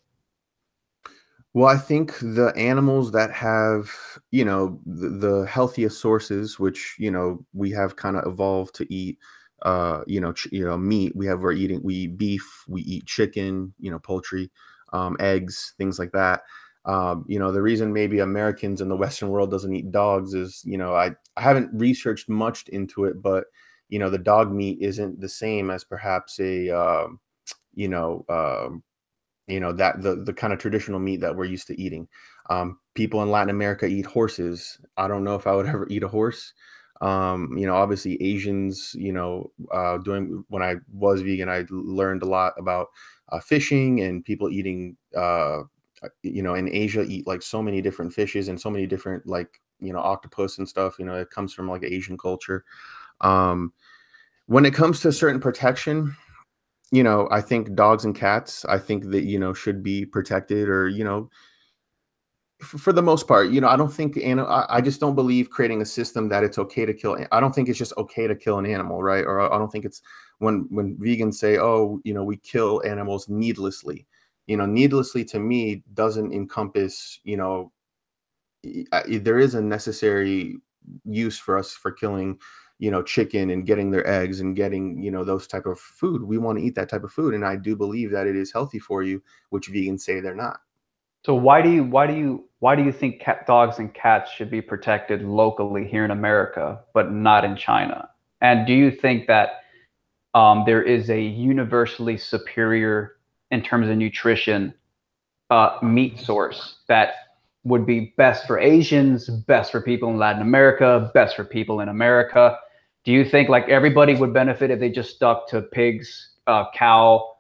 Well, I think the animals that have, the healthiest sources, which, we have kind of evolved to eat, meat. We eat beef, we eat chicken, poultry, eggs, things like that. The reason maybe Americans in the Western world doesn't eat dogs is, I haven't researched much into it, but, the dog meat isn't the same as perhaps a, you know, that the kind of traditional meat that we're used to eating. People in Latin America eat horses. I don't know if I would ever eat a horse. You know, obviously Asians, you know, doing when I was vegan, I learned a lot about fishing and people eating. You know, in Asia, eat like so many different fishes and so many different like you know octopus and stuff. You know, it comes from like Asian culture. Um, when it comes to certain protection, you know, I think dogs and cats, I think that, you know, should be protected or, you know, for the most part, you know, I don't think, and I just don't believe creating a system that it's okay to kill. I don't think it's just okay to kill an animal, right? Or I don't think it's when vegans say, oh, you know, we kill animals needlessly. You know, needlessly to me doesn't encompass, you know, there is a necessary use for us for killing you know chicken and getting their eggs and getting you know those type of food. We want to eat that type of food, and I do believe that it is healthy for you, which vegans say they're not. So why do you think dogs and cats should be protected locally here in America, but not in China? And do you think that there is a universally superior in terms of nutrition meat source that would be best for Asians, best for people in Latin America, best for people in America? Do you think like everybody would benefit if they just stuck to pigs, cow,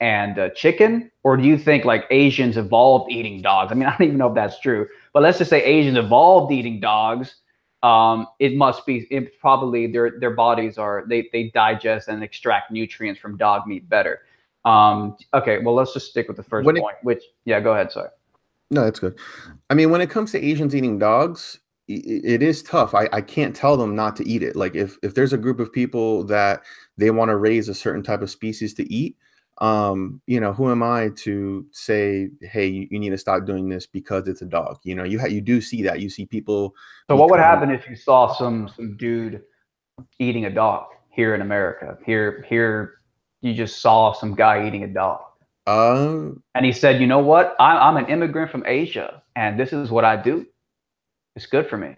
and chicken? Or do you think like Asians evolved eating dogs? I mean, I don't even know if that's true, but let's just say Asians evolved eating dogs. It must be it probably their bodies are they digest and extract nutrients from dog meat better. Okay, well let's just stick with the first When it point, which yeah, go ahead, sorry. No, that's good. I mean, when it comes to Asians eating dogs, it is tough. I can't tell them not to eat it. Like if there's a group of people that they want to raise a certain type of species to eat, you know, who am I to say, hey, you need to stop doing this because it's a dog? You know, you do see that. You see people So what would become happen if you saw some dude eating a dog here in America? Here you just saw some guy eating a dog. uh And he said, you know what? I'm an immigrant from Asia, and this is what I do. It's good for me.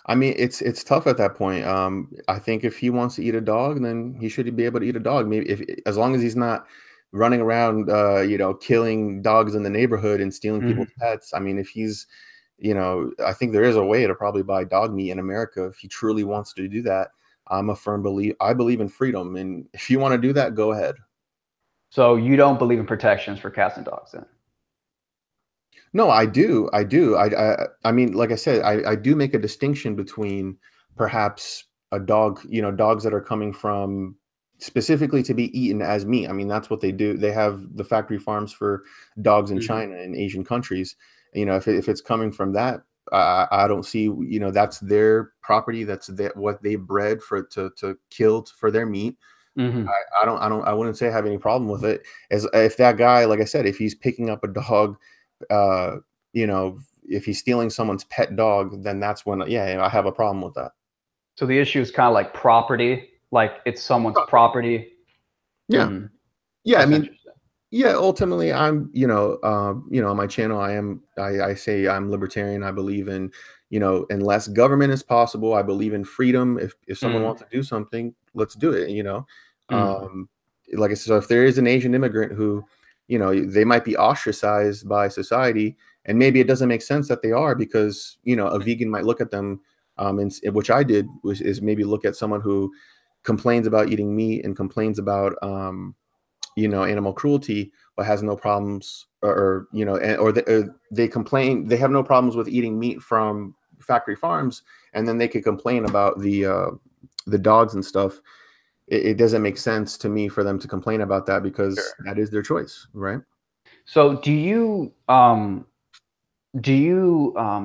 I mean, it's tough at that point. I think if he wants to eat a dog, then he should be able to eat a dog. Maybe if as long as he's not running around, you know, killing dogs in the neighborhood and stealing Mhm. people's pets. I mean, if he's, you know, I think there is a way to probably buy dog meat in America if he truly wants to do that. I'm a firm believer. I believe in freedom, and if you want to do that, go ahead. So you don't believe in protections for cats and dogs then? No, I do. I do. I mean, like I said, I do make a distinction between perhaps a dog, you know, dogs that are coming from specifically to be eaten as meat. I mean, that's what they do. They have the factory farms for dogs in Mhm. China and Asian countries. You know, if it's coming from that, I don't see, you know, that's their property. That's what they bred for to kill for their meat. Mhm. I wouldn't say I have any problem with it. As if that guy, like I said, if he's picking up a dog uh, you know, if he's stealing someone's pet dog, then that's when, yeah, I have a problem with that. So the issue is kind of like property, like it's someone's property. Yeah, Mm, yeah. I that's mean, interesting. yeah. Ultimately, you know, on my channel, I say I'm libertarian. I believe in, you know, unless government is possible, I believe in freedom. If someone Mm, wants to do something, let's do it. You know, mm, um, like I said, so if there is an Asian immigrant who, you know, they might be ostracized by society, and maybe it doesn't make sense that they are because you know a vegan might look at them, which I did, which is maybe look at someone who complains about eating meat and complains about you know animal cruelty but has no problems or you know they complain they have no problems with eating meat from factory farms, and then they could complain about the dogs and stuff. It doesn't make sense to me for them to complain about that because sure. that is their choice, right? So do you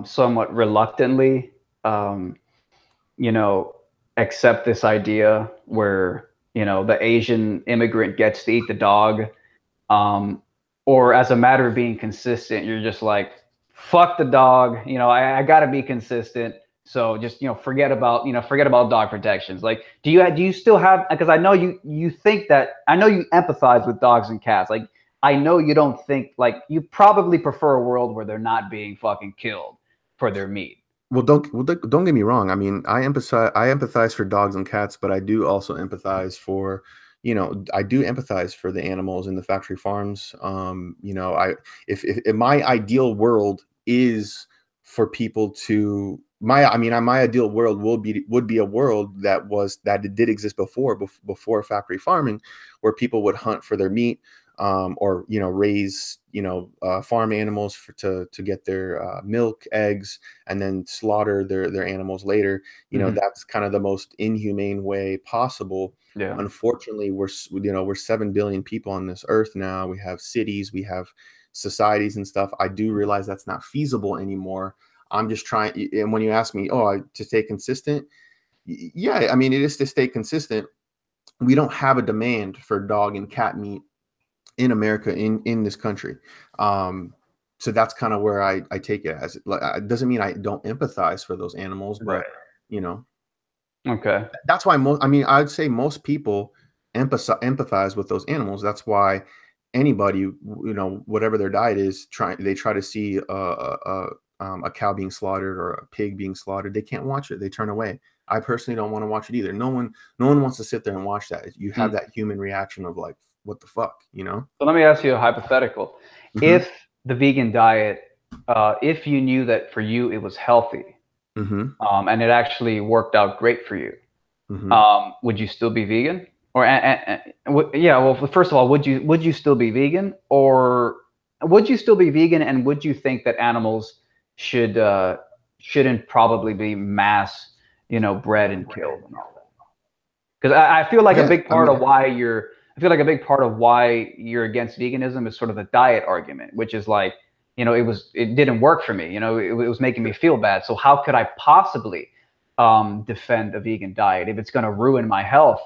somewhat reluctantly um, you know, accept this idea where, you know, the Asian immigrant gets to eat the dog? Um, or as a matter of being consistent, you're just like, fuck the dog, you know, I got to be consistent. So just, you know, forget about dog protections. Like, do you still have, because I know you think that, I know you empathize with dogs and cats. Like, I know you don't think, like, you probably prefer a world where they're not being fucking killed for their meat. Don't get me wrong. I mean, I empathize for dogs and cats, but I do also empathize for, I do empathize for the animals in the factory farms. I if my ideal world is for people to my ideal world would be a world that it did exist before factory farming, where people would hunt for their meat, or raise farm animals to get their milk, eggs, and then slaughter their animals later. Hmm. That's kind of the most inhumane way possible. Yeah. Unfortunately, we're 7 billion people on this earth now. We have cities, we have societies and stuff. I do realize that's not feasible anymore. I'm just trying. And when you ask me, to stay consistent, yeah, I mean, it is to stay consistent. We don't have a demand for dog and cat meat in America, in this country. Um, so that's kind of where I take it as. Like, it doesn't mean I don't empathize for those animals, but Right. you know, Okay. that's why I'd say most people empathize with those animals. That's why anybody, whatever their diet is, they try to see a cow being slaughtered or a pig being slaughtered. They can't watch it. They turn away. I personally don't want to watch it either. No one wants to sit there and watch that. You have Mm. that human reaction of like, what the fuck, you know? So let me ask you a hypothetical. Hmm. If the vegan diet, if you knew that for you it was healthy, Hmm. and it actually worked out great for you, Hmm. would you still be vegan? Or yeah, well, first of all, would you still be vegan, or would you still be vegan, and would you think that animals should shouldn't probably be mass, bred and killed and all that? Because I feel like a Yeah, big part of why you're I feel like a big part of why you're against veganism is sort of the diet argument, which is like, it didn't work for me. It was making me feel bad. So how could I possibly defend a vegan diet if it's going to ruin my health?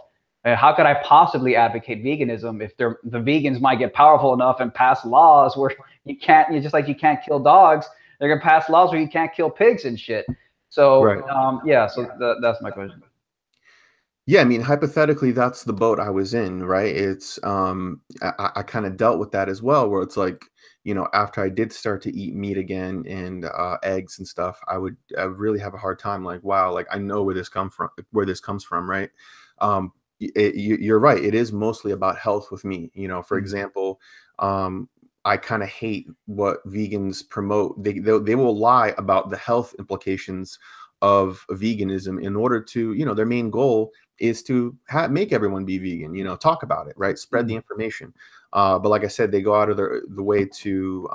How could I possibly advocate veganism if the vegans might get powerful enough and pass laws where you can't kill dogs, they're gonna pass laws where you can't kill pigs and shit. So right. yeah, so that's my question. Yeah, I mean, hypothetically, that's the boat I was in, right? I kind of dealt with that as well, where it's like, after I did start to eat meat again and eggs and stuff, I really have a hard time. Like, wow, like I know where this comes from, right? You're right. It is mostly about health with me. For Mhm. example, I kind of hate what vegans promote. They will lie about the health implications of veganism in order to, their main goal is to make everyone be vegan, talk about it, right? Spread the Mhm. information. But like I said, they go out of the way to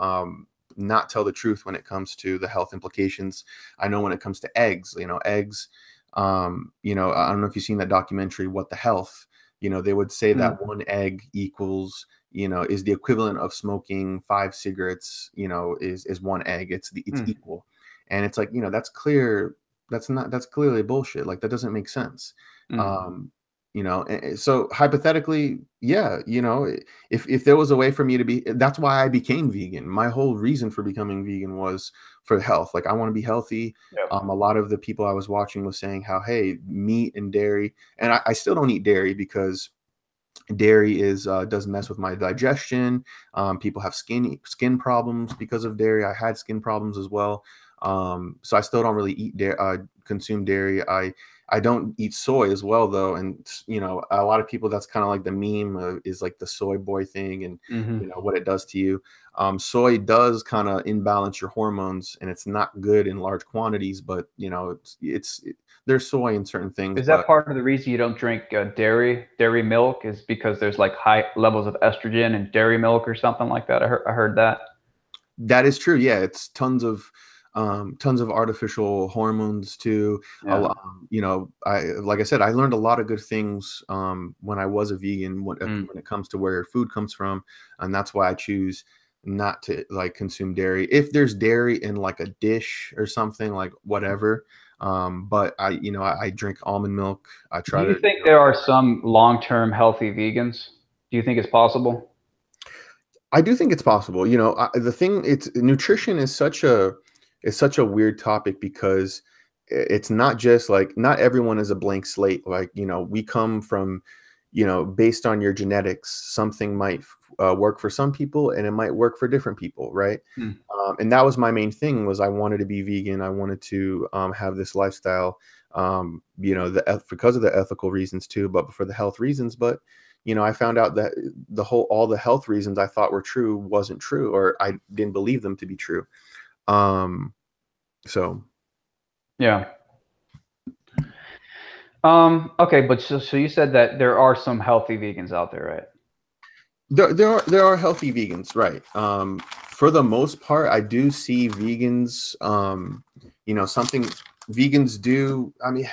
not tell the truth when it comes to the health implications. I know when it comes to eggs, eggs, I don't know if you've seen that documentary, What the Health, they would say Mhm. that one egg equals, is the equivalent of smoking 5 cigarettes, is one egg. It's Mhm. equal. And it's like, that's clear. That's clearly bullshit. Like that doesn't make sense. Mhm. Um, so hypothetically, yeah, if there was a way for me to be, that's why I became vegan. My whole reason for becoming vegan was for health. Like I want to be healthy. Yep. A lot of the people I was watching was saying how, hey, meat and dairy, and I still don't eat dairy because dairy does mess with my digestion. People have skin problems because of dairy. I had skin problems as well. So I still don't really consume dairy. I don't eat soy as well though, and a lot of people, that's kind of like the meme, is like the soy boy thing, and Mhm. what it does to you. Soy does kind of imbalance your hormones, and it's not good in large quantities. But there's soy in certain things, Is that but part of the reason you don't drink dairy milk is because there's like high levels of estrogen in dairy milk or something like that? I heard that. that is true. Yeah, it's tons of artificial hormones too. Yeah. I like I said, I learned a lot of good things when I was a vegan Mm. when it comes to where food comes from, and that's why I choose not to like consume dairy. If there's dairy in like a dish or something, like whatever. But I drink almond milk. I Do try you to. think there are some long-term healthy vegans? Do you think it's possible? I do think it's possible. The thing, it's nutrition is such a weird topic because it's not just like, not everyone is a blank slate. Like, we come from, based on your genetics, something might work for some people and it might work for different people, right? Mm. And that was my main thing, was I wanted to be vegan. I wanted to have this lifestyle, because of the ethical reasons too, but for the health reasons. But I found out that all the health reasons I thought were true wasn't true, or I didn't believe them to be true. So Yeah. Okay, but so you said that there are some healthy vegans out there, right? there are healthy vegans, right? For the most part, I do see vegans. Something vegans do. I mean,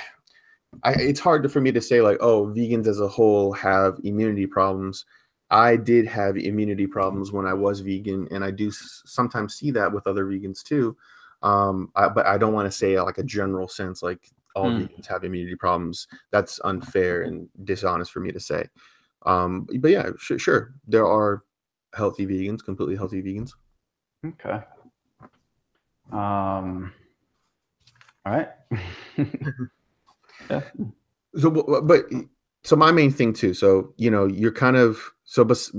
it's hard for me to say like, oh, vegans as a whole have immunity problems. I did have immunity problems when I was vegan, and I do sometimes see that with other vegans too. But I don't want to say like a general sense like all vegans have immunity problems. That's unfair and dishonest for me to say. But yeah, sure, there are healthy vegans, completely healthy vegans. Okay. All right. Yeah. So my main thing too. So you're kind of but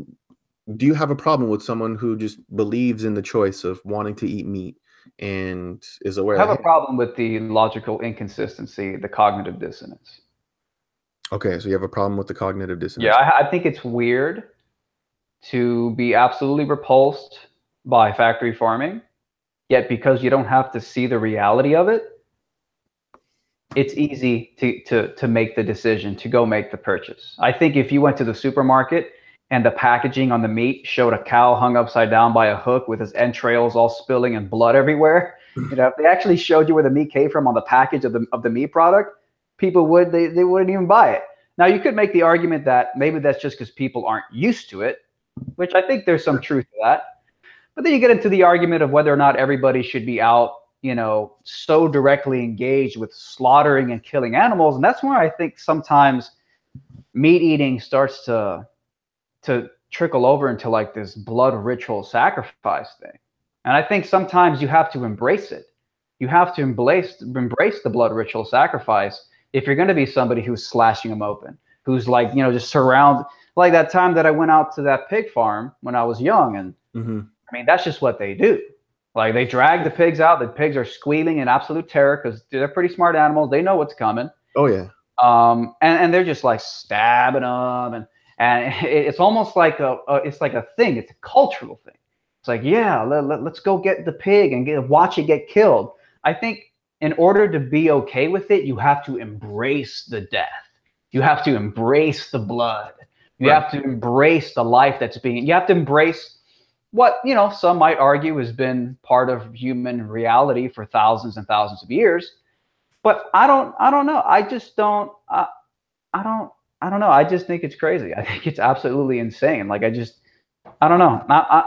do you have a problem with someone who just believes in the choice of wanting to eat meat and is aware I have that, a problem with the logical inconsistency, the cognitive dissonance. okay, so you have a problem with the cognitive Yeah, dissonance? I think it's weird to be absolutely repulsed by factory farming, yet because you don't have to see the reality of it, it's easy to make the decision to go make the purchase. I think if you went to the supermarket and the packaging on the meat showed a cow hung upside down by a hook with his entrails all spilling and blood everywhere, if they actually showed you where the meat came from on the package of the meat product, people they wouldn't even buy it. Now you could make the argument that maybe that's just because people aren't used to it, which I think there's some truth to that. But then you get into the argument of whether or not everybody should be out, so directly engaged with slaughtering and killing animals. And that's where I think sometimes meat eating starts to trickle over into like this blood ritual sacrifice thing. And I think sometimes you have to embrace it. You have to embrace the blood ritual sacrifice if you're going to be somebody who's slashing them open, who's like, just surround, like that time that I went out to that pig farm when I was young. And I mean, that's just what they do. Like they drag the pigs out. The pigs are squealing in absolute terror because they're pretty smart animals. They know what's coming. Oh yeah. And they're just like stabbing them, and it's almost like it's like a thing. It's a cultural thing. It's like, yeah, let's go get the pig and watch it get killed. I think in order to be okay with it, you have to embrace the death. You have to embrace the blood. You have to embrace the life that's being. You have to embrace what some might argue has been part of human reality for thousands and thousands of years. But I don't know. I just don't. I don't know. I just think it's crazy. I think it's absolutely insane. Like I don't know.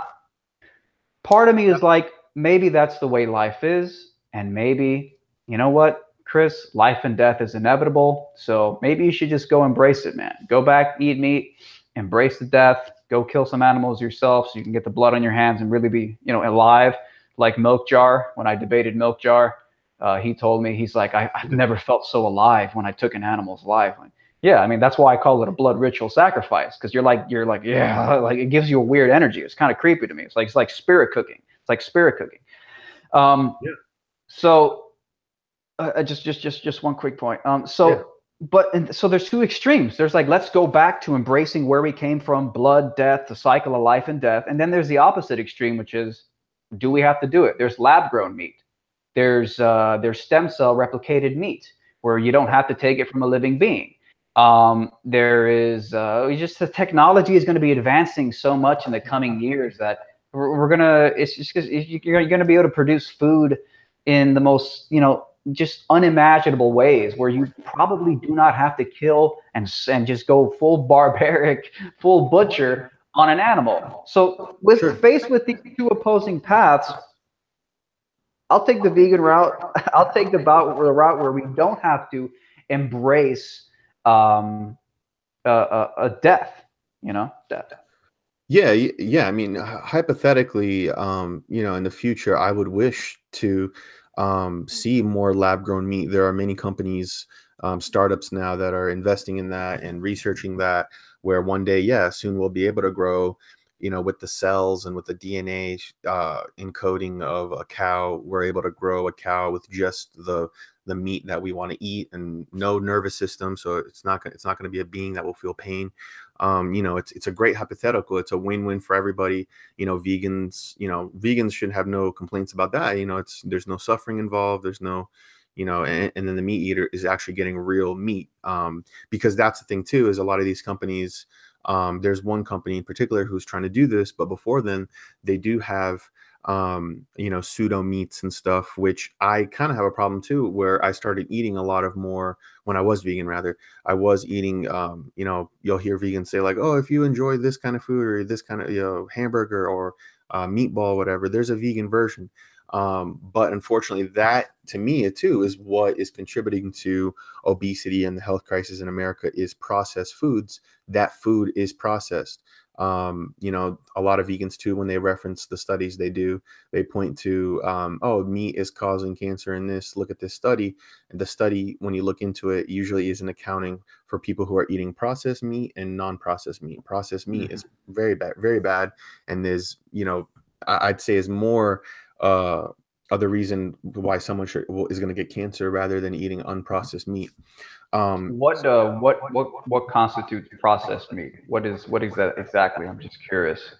Part of me is like, maybe that's the way life is, and maybe what, Chris, life and death is inevitable. So maybe you should just go embrace it, man. Go back, eat meat, embrace the death. Go kill some animals yourself so you can get the blood on your hands and really be alive. Like Milk Jar, when I debated Milk Jar. He told me, he's like, I've never felt so alive when I took an animal's life. Like, yeah, I mean, that's why I call it a blood ritual sacrifice, because you're like, yeah, like it gives you a weird energy. It's kind of creepy to me. It's like spirit cooking. It's like spirit cooking. Yeah. So just one quick point. So there's two extremes. There's like, let's go back to embracing where we came from, blood, death, the cycle of life and death. And then there's the opposite extreme, which is, do we have to do it? There's lab grown meat. There's stem cell replicated meat where you don't have to take it from a living being. There is just the technology is going to be advancing so much in the coming years that we're gonna. It's just because you're going to be able to produce food in the most just unimaginable ways where you probably do not have to kill and just go full barbaric, full butcher on an animal. So faced with these two opposing paths, I'll take the vegan route. I'll take the route where we don't have to embrace a death, death. Yeah. I mean, hypothetically, in the future, I would wish to see more lab grown meat. There are many companies, startups now that are investing in that and researching that, where one day, soon we'll be able to grow, with the cells and with the DNA encoding of a cow, we're able to grow a cow with just the meat that we want to eat and no nervous system. So it's not going to be a being that will feel pain. You know, it's a great hypothetical. It's a win-win for everybody. You know, vegans should have no complaints about that. You know, there's no suffering involved. There's no, you know, and then the meat eater is actually getting real meat. Because that's the thing too, is a lot of these companies, there's one company in particular who's trying to do this, but before then they do have, you know, pseudo meats and stuff, which I kind of have a problem too, where I started eating a lot of more when I was vegan, rather. I was eating, you know, you'll hear vegans say like, oh, if you enjoy this kind of food or this kind of, you know, hamburger or meatball, whatever, there's a vegan version. But unfortunately, that to me too is what is contributing to obesity and the health crisis in America is processed foods. That food is processed. You know, a lot of vegans too, when they reference the studies they do, they point to, oh, meat is causing cancer in this. Look at this study. And the study, when you look into it, usually isn't accounting for people who are eating processed meat and non-processed meat. Processed meat is very bad, very bad. And there's, you know, I'd say is more other reason why someone is going to get cancer rather than eating unprocessed meat. What constitutes processed meat? What is that exactly? I'm just curious.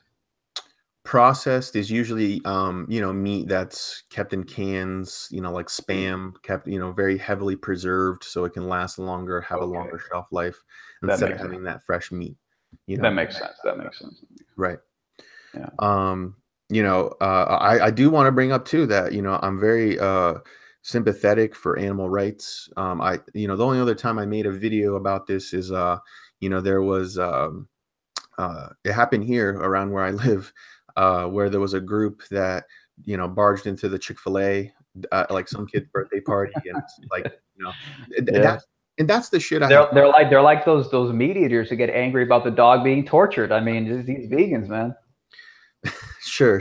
Processed is usually, you know, meat that's kept in cans, you know, like Spam, kept, you know, very heavily preserved so it can last longer, have a longer shelf life instead of having that fresh meat. You know, that makes sense. That makes sense. Right. Yeah. You know, I do want to bring up too that, you know, I'm very sympathetic for animal rights. You know, the only other time I made a video about this is, you know, there was, it happened here around where I live, where there was a group that, you know, barged into the Chick-fil-A, like some kid's birthday party, and it's like, you know, that's the shit. They're like those meat eaters who get angry about the dog being tortured. I mean, these vegans, man. Sure.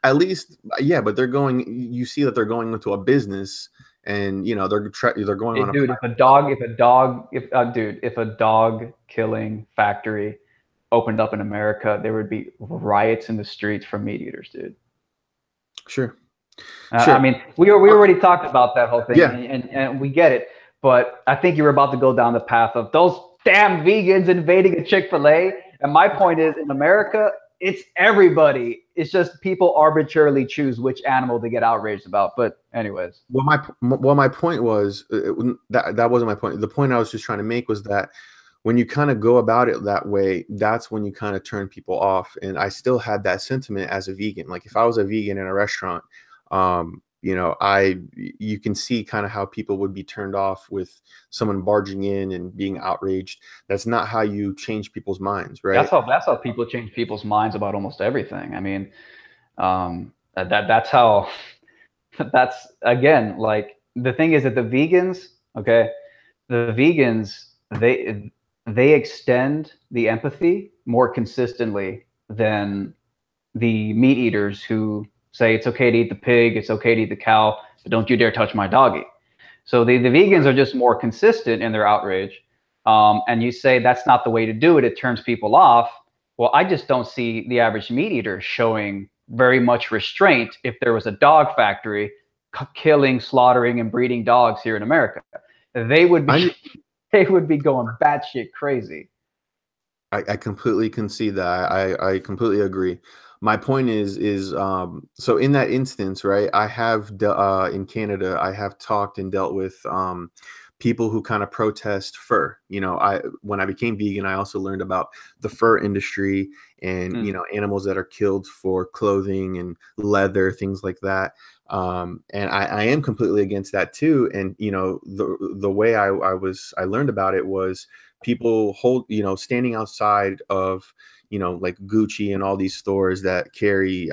At least, yeah, but they're going. You see that they're going into a business, and you know they're going on. Dude, if a dog killing factory opened up in America, there would be riots in the streets from meat eaters, dude. Sure. I mean, we already talked about that whole thing, yeah. and we get it. But I think you were about to go down the path of those damn vegans invading a Chick-fil-A. And my point is, in America, it's everybody. It's just people arbitrarily choose which animal to get outraged about. But anyways. Well, my point was, that wasn't my point. The point I was just trying to make was that when you kind of go about it that way, that's when you kind of turn people off. And I still had that sentiment as a vegan. Like if I was a vegan in a restaurant, you know, you can see kind of how people would be turned off with someone barging in and being outraged. That's not how you change people's minds, right? That's how people change people's minds about almost everything. I mean, that's how. That's again, like the thing is that the vegans, they extend the empathy more consistently than the meat eaters who say it's okay to eat the pig, it's okay to eat the cow, but don't you dare touch my doggy. So the vegans are just more consistent in their outrage. And you say that's not the way to do it, it turns people off. Well, I just don't see the average meat eater showing very much restraint if there was a dog factory killing, slaughtering, and breeding dogs here in America. They would be going batshit crazy. I completely concede that. I completely agree. My point is so in that instance, right, I have in Canada, I have talked and dealt with people who kind of protest fur. You know, when I became vegan, I also learned about the fur industry and you know, animals that are killed for clothing and leather, things like that. And I am completely against that too. And you know, the way I learned about it was people standing outside of, you know, like Gucci and all these stores that carry,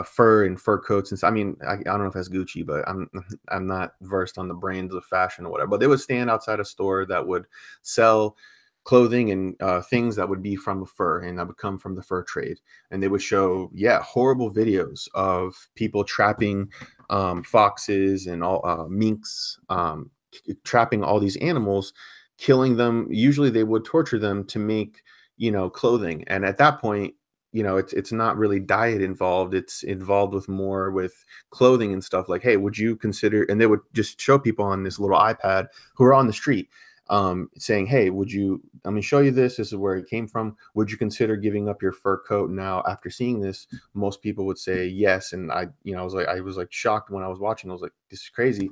fur and fur coats. And so, I mean, I don't know if that's Gucci, but I'm not versed on the brands of fashion or whatever, but they would stand outside a store that would sell clothing and things that would be from the fur and that would come from the fur trade. And they would show, horrible videos of people trapping foxes and all minks, trapping all these animals, killing them. Usually they would torture them to make, you know, clothing. And at that point, you know, it's not really diet involved. It's involved with more with clothing and stuff like, hey, would you consider, and they would just show people on this little iPad who are on the street. saying, hey, would you, let me show you this. This is where it came from. Would you consider giving up your fur coat? Now, after seeing this, most people would say yes. And I was like shocked when I was watching. I was like, this is crazy.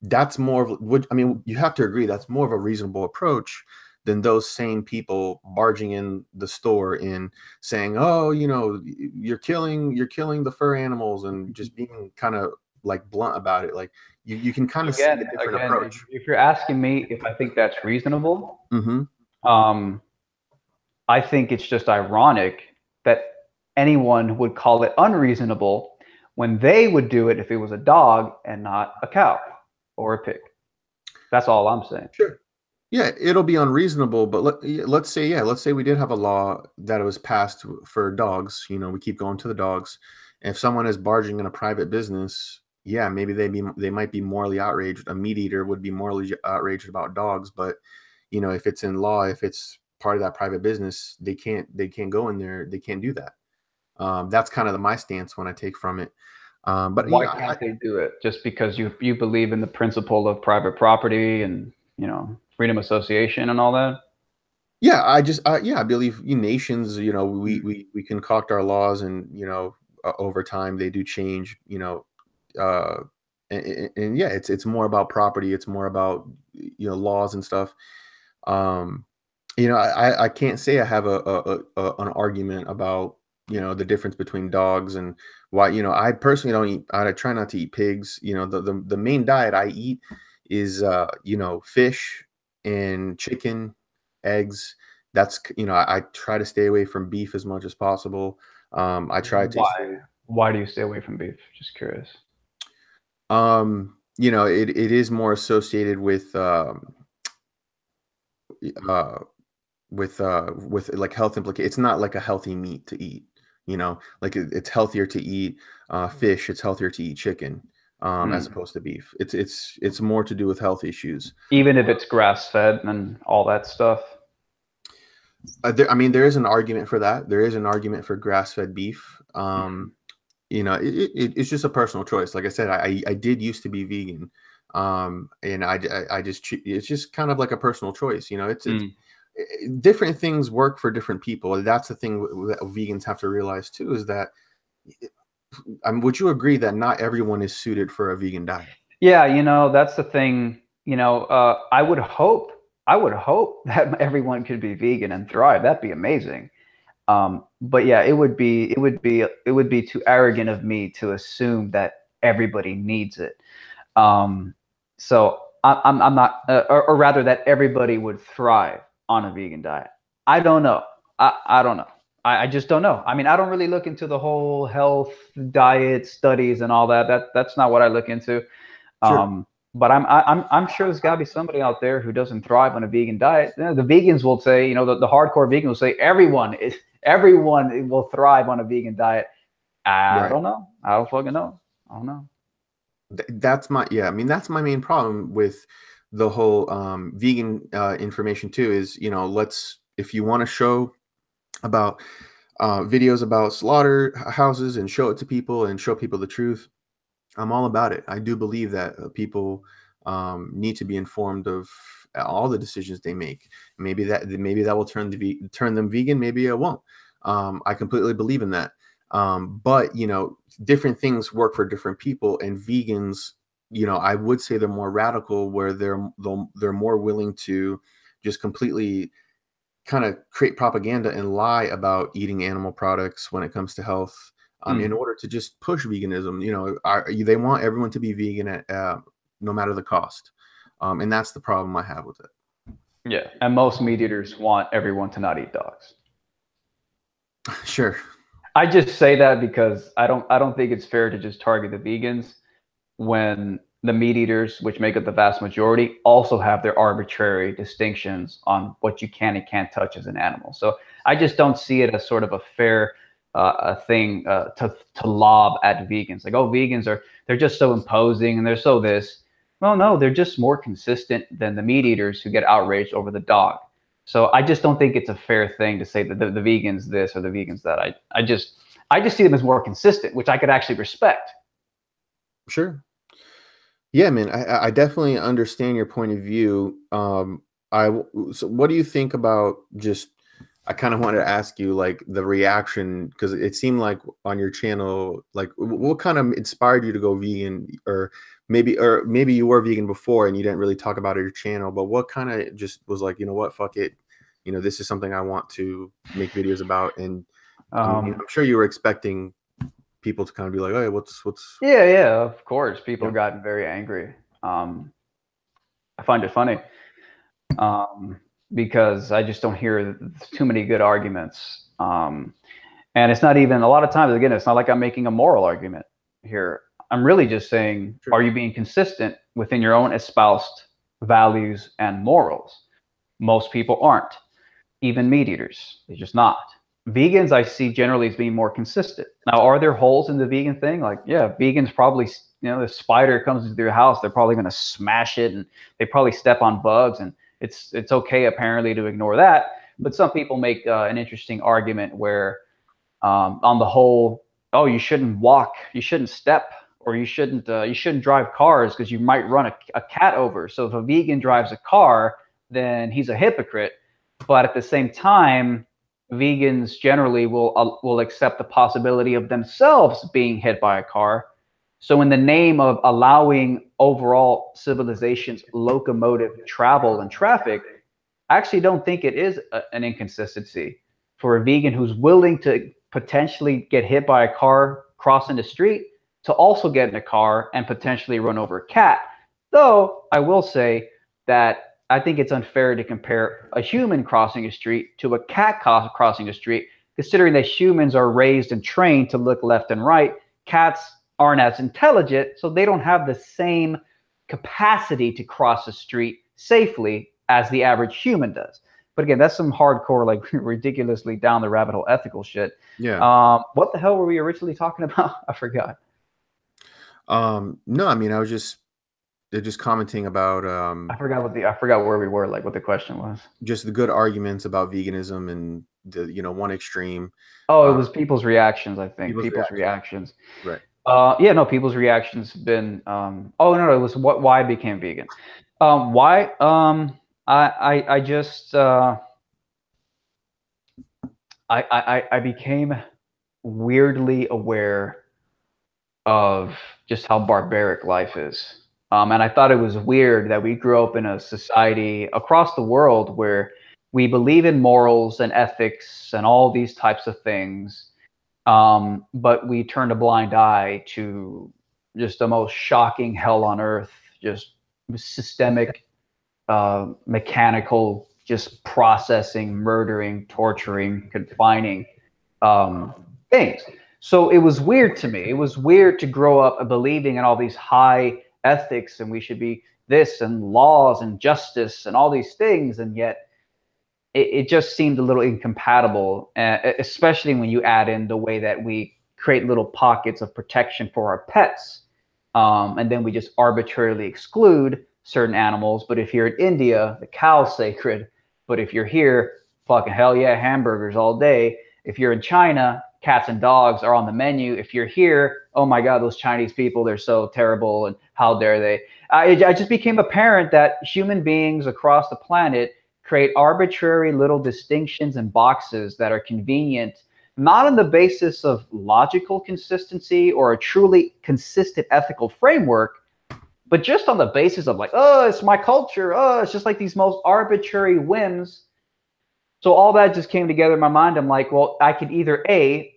That's more of, I mean, you have to agree that's more of a reasonable approach than those same people barging in the store and saying, oh, you're killing the fur animals, and just being kind of like blunt about it. Like you can kind of see a different approach. If you're asking me if I think that's reasonable, Mm-hmm. I think it's just ironic that anyone would call it unreasonable when they would do it if it was a dog and not a cow or a pig. That's all I'm saying. Sure. Yeah, it'll be unreasonable, but let's say we did have a law that was passed for dogs. We keep going to the dogs. And if someone is barging in a private business, yeah, maybe they might be morally outraged. A meat eater would be morally outraged about dogs, but if it's in law, if it's part of that private business, they can't go in there. They can't do that. That's kind of my stance when I take from it. But why can't they do it? Just because you believe in the principle of private property and freedom of association and all that? Yeah, I believe nations, we concoct our laws, and over time they do change, and yeah, it's more about property, it's more about laws and stuff. Um, I can't say I have an argument about the difference between dogs and why. I personally don't eat. I try not to eat pigs. The main diet I eat is fish and chicken, eggs. That's I try to stay away from beef as much as possible. I try to. Why do you stay away from beef? Just curious. It is more associated with like health implications. It's not like a healthy meat to eat. Like it's healthier to eat fish. It's healthier to eat chicken as opposed to beef. It's more to do with health issues. Even if it's grass fed and all that stuff. There is an argument for that. There is an argument for grass fed beef. It's just a personal choice. Like I said, I did used to be vegan, and I just it's just kind of like a personal choice. It's different things work for different people. That's the thing that vegans have to realize too, is that, would you agree that not everyone is suited for a vegan diet? Yeah, that's the thing. I would hope that everyone could be vegan and thrive. That'd be amazing. But yeah, it would be too arrogant of me to assume that everybody needs it. So I'm not, or rather that everybody would thrive on a vegan diet. I don't know. I don't know. I just don't know. I mean, I don't really look into the whole health diet studies and all that. That's not what I look into. Sure. But I'm sure there's got to be somebody out there who doesn't thrive on a vegan diet. The vegans will say, the hardcore vegans will say everyone will thrive on a vegan diet. I don't know. I don't fucking know. I don't know. That's my main problem with the whole vegan information too, is if you want to show about videos about slaughterhouses and show it to people and show people the truth, I'm all about it. I do believe that people need to be informed of all the decisions they make. Maybe that will turn them vegan. Maybe it won't. I completely believe in that. But different things work for different people, and vegans, I would say they're more radical, where they're more willing to just completely kind of create propaganda and lie about eating animal products when it comes to health. In order to just push veganism. They want everyone to be vegan at no matter the cost, and that's the problem I have with it. Yeah, and most meat eaters want everyone to not eat dogs. Sure. I just say that because I don't think it's fair to just target the vegans when the meat eaters, which make up the vast majority, also have their arbitrary distinctions on what you can and can't touch as an animal. So I just don't see it as sort of a fair a thing to lob at vegans. Like, oh, they're just so imposing and they're so this. Well, no, they're just more consistent than the meat eaters who get outraged over the dog. So I just don't think it's a fair thing to say that the vegans this or the vegans that. I just see them as more consistent, which I could actually respect. Sure. Yeah, man, I definitely understand your point of view. So what do you think about just? I kind of wanted to ask you like the reaction because it seemed like on your channel, like what kind of inspired you to go vegan, or maybe you were vegan before and you didn't really talk about it on your channel, but what kind of just was like, you know what, fuck it, this is something I want to make videos about, and I mean, Um, I'm sure you were expecting people to kind of be like, hey, what's, yeah, yeah, of course. People yeah, have gotten very angry. Um, I find it funny um, because I just don't hear too many good arguments. And it's not even a lot of times, again, it's not like I'm making a moral argument here. I'm really just saying, sure. are you being consistent within your own espoused values and morals? Most people aren't, even meat eaters. They're just not. Vegans, I see generally as being more consistent. Now, are there holes in the vegan thing? Like, yeah, vegans probably, the spider comes into their house, they're probably going to smash it, and they probably step on bugs, and it's okay apparently to ignore that. But some people make an interesting argument where, on the whole, oh, you shouldn't walk, you shouldn't step, or you shouldn't drive cars because you might run a cat over. So if a vegan drives a car, then he's a hypocrite. But at the same time, vegans generally will accept the possibility of themselves being hit by a car. So in the name of allowing overall civilization's locomotive travel and traffic, I actually don't think it is an inconsistency for a vegan who's willing to potentially get hit by a car crossing the street to also get in a car and potentially run over a cat. Though I will say that I think it's unfair to compare a human crossing a street to a cat crossing a street, considering that humans are raised and trained to look left and right. Cats aren't as intelligent, so they don't have the same capacity to cross a street safely as the average human does. But again, that's some hardcore, like ridiculously down the rabbit hole ethical shit. Yeah. What the hell were we originally talking about? I forgot. No, I mean, I was just commenting about I forgot where we were, like what the question was. just the good arguments about veganism and the one extreme, Oh, it uh, was people's reactions, I think. people's People's reaction. reactions. Right. Yeah, no, people's reactions have been oh no, no, it was why I became vegan. Why? I just I became weirdly aware of just how barbaric life is. And I thought it was weird that we grew up in a society across the world where we believe in morals and ethics and all these types of things, but we turned a blind eye to just the most shocking hell on earth, just systemic, mechanical, just processing, murdering, torturing, confining um, things. So it was weird to me. It was weird to grow up believing in all these high ethics and we should be this and laws and justice and all these things, and yet it just seemed a little incompatible, especially when you add in the way that we create little pockets of protection for our pets, and then we just arbitrarily exclude certain animals. But if you're in India, the cow's sacred. But if you're here, fucking hell yeah, hamburgers all day. If you're in China, cats and dogs are on the menu. If you're here, oh my God, those Chinese people, they're so terrible and how dare they. I just became apparent that human beings across the planet create arbitrary little distinctions and boxes that are convenient, not on the basis of logical consistency or a truly consistent ethical framework, but just on the basis of like, oh, it's my culture. Oh, it's just like these most arbitrary whims. So all that just came together in my mind. I'm like, well, I could either A,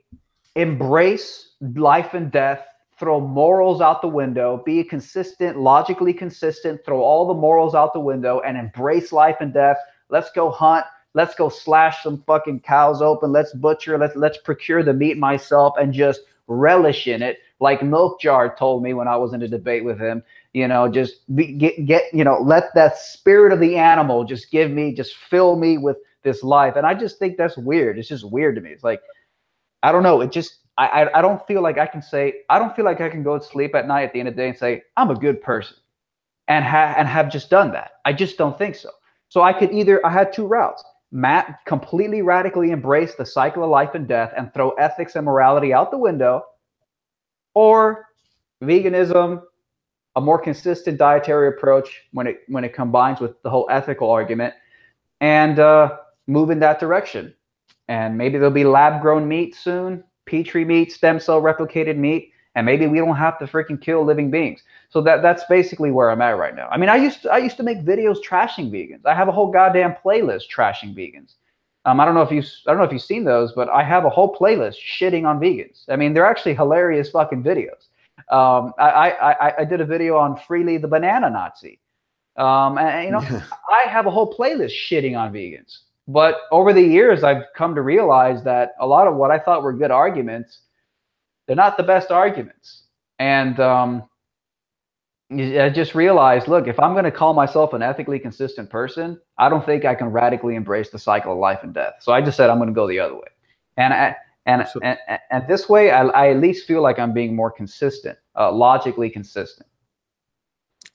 embrace life and death, throw morals out the window, be consistent, logically consistent, throw all the morals out the window and embrace life and death. Let's go hunt. Let's go slash some fucking cows open. Let's butcher. Let's procure the meat myself and just relish in it. Like Milk Jar told me when I was in a debate with him, just let that spirit of the animal just just fill me with this life. And I just think that's weird. It's just weird to me. It's like, I don't know. It just, I don't feel like I can say, I don't feel like I can go to sleep at night at the end of the day and say, I'm a good person and have just done that. I just don't think so. So I had two routes. Matt completely radically embrace the cycle of life and death and throw ethics and morality out the window, or veganism, a more consistent dietary approach when it combines with the whole ethical argument, and move in that direction. And maybe there'll be lab grown meat soon, petri meat, stem cell replicated meat, and maybe we don't have to freaking kill living beings. So that's basically where I'm at right now. I mean, I used to make videos trashing vegans. I have a whole goddamn playlist trashing vegans. I don't know if you've seen those, but I have a whole playlist shitting on vegans. I mean, they're actually hilarious fucking videos. I did a video on Freely the Banana Nazi. And you know, I have a whole playlist shitting on vegans. But over the years, I've come to realize that a lot of what I thought were good arguments, they're not the best arguments. And I just realized, look, if I'm going to call myself an ethically consistent person, I don't think I can radically embrace the cycle of life and death. So I just said I'm going to go the other way. And this way, I at least feel like I'm being more consistent, logically consistent.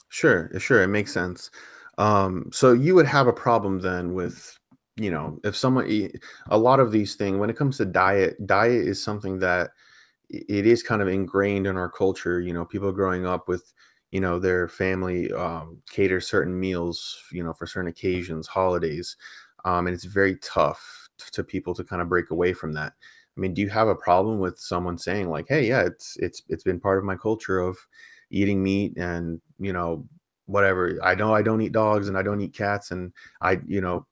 Sure, it makes sense. So you would have a problem then with, you know, if someone, a lot of these things, when it comes to diet is something that it is kind of ingrained in our culture. You know, people growing up with, you know, their family cater certain meals, you know, for certain occasions, holidays, and it's very tough to people to kind of break away from that. I mean, do you have a problem with someone saying like, hey, yeah, it's been part of my culture of eating meat, and, you know, whatever. I know I don't eat dogs and I don't eat cats, and you know,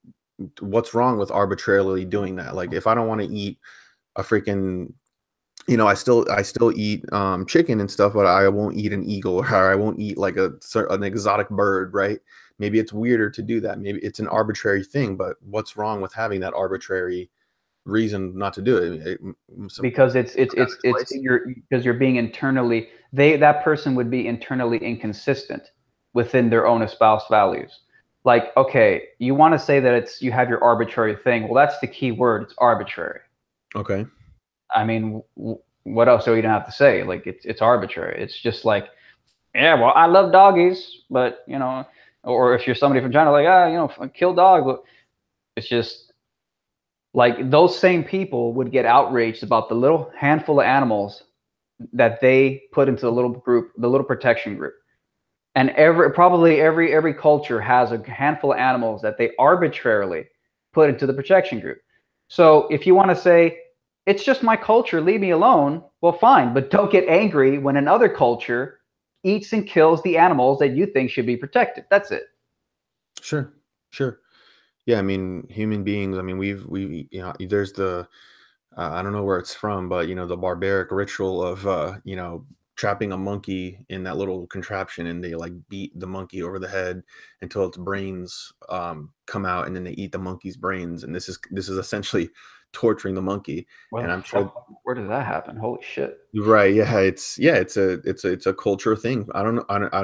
what's wrong with arbitrarily doing that? Like, if I don't want to eat a freaking, you know, I still eat chicken and stuff, but I won't eat an eagle, or I won't eat like an exotic bird, right? Maybe it's weirder to do that. Maybe it's an arbitrary thing, but what's wrong with having that arbitrary reason not to do it? Because because you're being internally, that person would be internally inconsistent within their own espoused values. Like, okay, you want to say that you have your arbitrary thing. Well, that's the key word. It's arbitrary. Okay. I mean, what else do we even have to say? Like, it's arbitrary. It's just like, yeah, well, I love doggies, but, you know, or if you're somebody from China, like, you know, kill dog. It's just like those same people would get outraged about the little handful of animals that they put into the little group, the little protection group. And probably every culture has a handful of animals that they arbitrarily put into the protection group. So if you want to say, it's just my culture, leave me alone, well, fine, but don't get angry when another culture eats and kills the animals that you think should be protected. That's it. Sure. Yeah, I mean, human beings, I mean, we you know, there's the I don't know where it's from, but, you know, the barbaric ritual of you know, trapping a monkey in that little contraption, and they like beat the monkey over the head until its brains come out, and then they eat the monkey's brains, and this is essentially torturing the monkey. And I'm sure, where did that happen? Holy shit. right, yeah, it's a culture thing. I don't know, I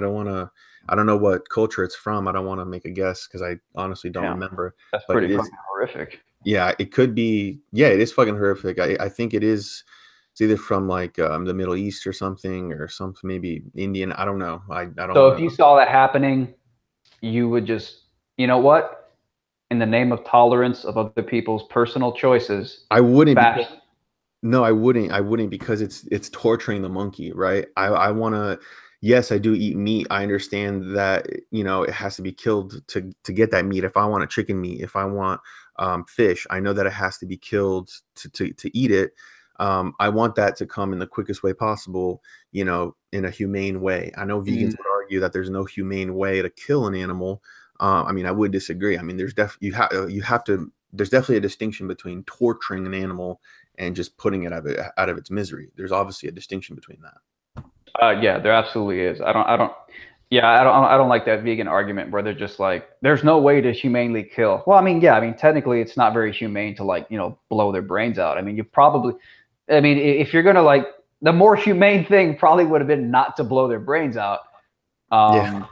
don't know what culture it's from. I don't want to make a guess because I honestly don't remember. That's But pretty fucking horrific. yeah, it could be. Yeah, it is fucking horrific. I think it is. It's either from like the Middle East or something, or some maybe Indian. I don't know. I don't So know. if you saw that happening, you would just, you know what? In the name of tolerance of other people's personal choices, I wouldn't. bash. No, I wouldn't because it's torturing the monkey, right? I want to. Yes, I do eat meat. I understand that, you know, it has to be killed to get that meat. If I want a chicken meat, if I want fish, I know that it has to be killed to eat it. I want that to come in the quickest way possible, you know, in a humane way. I know vegans would argue that there's no humane way to kill an animal. I mean, I would disagree. I mean, there's you have to. There's definitely a distinction between torturing an animal and just putting it out of its misery. There's obviously a distinction between that. Yeah, there absolutely is. I don't like that vegan argument where they're just like, there's no way to humanely kill. Well, I mean, yeah, I mean, technically it's not very humane to, like, you know, blow their brains out. I mean, if you're going to, like, the more humane thing probably would have been not to blow their brains out. Yeah.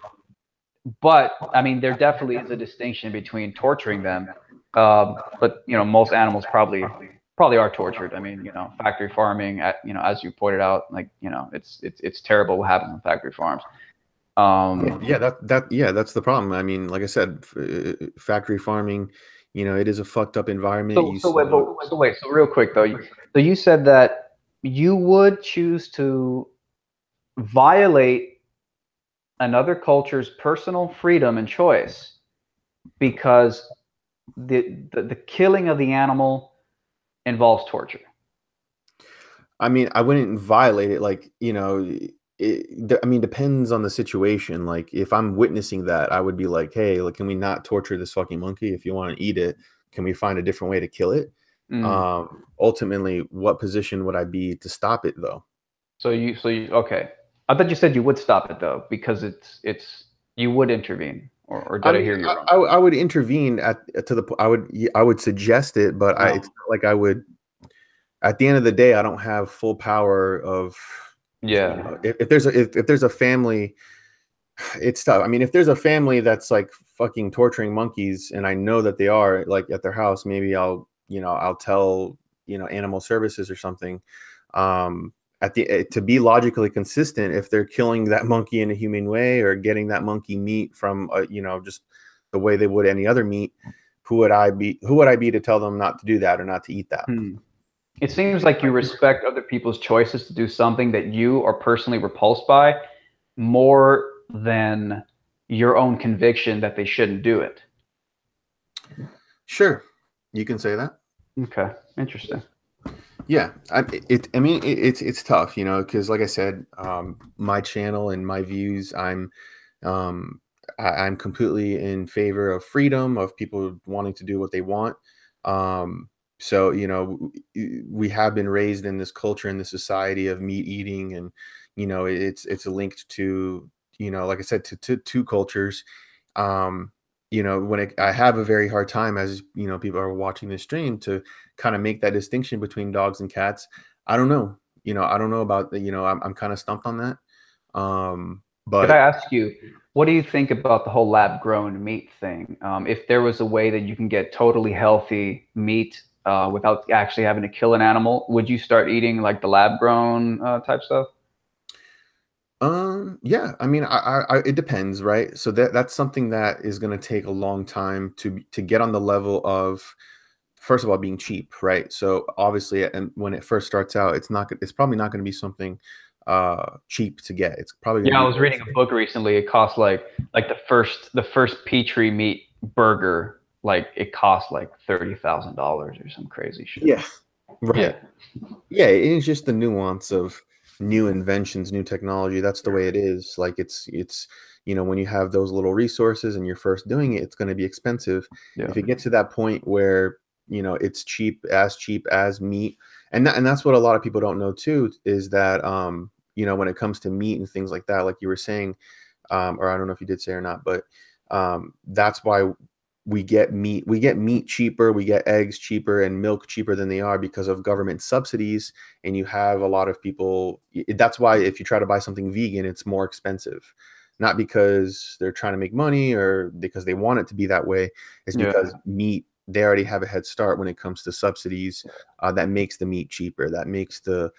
But I mean, there definitely is a distinction between torturing them. But, you know, most animals probably are tortured. I mean, you know, factory farming, you know, as you pointed out, like, you know, it's terrible what happens in factory farms. Yeah, that's the problem. I mean, like I said, factory farming, you know, it is a fucked up environment. So real quick though, so you said that you would choose to violate another culture's personal freedom and choice, because the killing of the animal involves torture. I mean, I wouldn't violate it. Like, you know, I mean, depends on the situation. Like, if I'm witnessing that, I would be like, hey, like, can we not torture this fucking monkey? If you want to eat it, can we find a different way to kill it? Mm. Ultimately, what position would I be to stop it, though? So you okay. I thought you said you would stop it though, because it's you would intervene, or I did I mean, hear you wrong? I would intervene to the. I would suggest it, but it's No. not like I would. At the end of the day, I don't have full power of. You Yeah. know, if there's a family, it's tough. I mean, if there's a family that's like fucking torturing monkeys, and I know that they are like at their house, maybe I'll tell animal services or something. Um, to be logically consistent, if they're killing that monkey in a humane way or getting that monkey meat from just the way they would any other meat, who would I be? Who would I be to tell them not to do that or not to eat that? Hmm. It seems like you respect other people's choices to do something that you are personally repulsed by more than your own conviction that they shouldn't do it. Sure, you can say that. Okay, interesting. Yeah, I mean, it's tough, because like I said, my channel and my views, um, I'm completely in favor of freedom, of people wanting to do what they want. Um, so, we have been raised in this culture, in this society of meat eating, and it's linked to, like I said, to two cultures. Um, I have a very hard time, as people are watching this stream, to kind of make that distinction between dogs and cats. I don't know. I don't know about the, I'm kind of stumped on that. Could I But ask you, what do you think about the whole lab grown meat thing? If there was a way that you can get totally healthy meat without actually having to kill an animal, would you start eating like the lab grown type stuff? yeah, I mean, it depends, right? So that's something that is going to take a long time to get on the level of, first of all, being cheap, right? So obviously, and when it first starts out, it's probably not going to be something cheap to get. It's probably going to Yeah, I be was reading a book recently. It cost like the first Petri meat burger, like it cost like $30,000 or some crazy shit. yeah, Yeah. right. Yeah, it's just the nuance of new inventions, new technology. That's the way it is. Like it's when you have those little resources and you're first doing it, it's going to be expensive. Yeah. If it gets to that point where it's cheap as meat, and that's what a lot of people don't know too, is that when it comes to meat and things like that, like you were saying, or I don't know if you did say or not, but that's why we get meat cheaper, we get eggs cheaper and milk cheaper than they are, because of government subsidies. And you have a lot of people, that's why if you try to buy something vegan, it's more expensive, not because they're trying to make money or because they want it to be that way. It's Yeah. because meat, they already have a head start when it comes to subsidies. That makes the meat cheaper, that makes the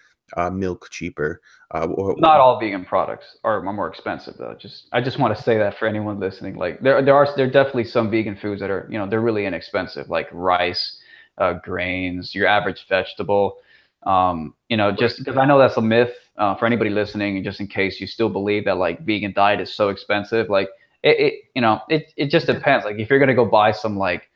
milk cheaper. Not all vegan products are more expensive though. I just want to say that for anyone listening. Like there are definitely some vegan foods that are, they're really inexpensive, like rice, grains, your average vegetable. Just because I know that's a myth for anybody listening, and just in case you still believe that like vegan diet is so expensive, like it just depends. Like if you're gonna go buy some like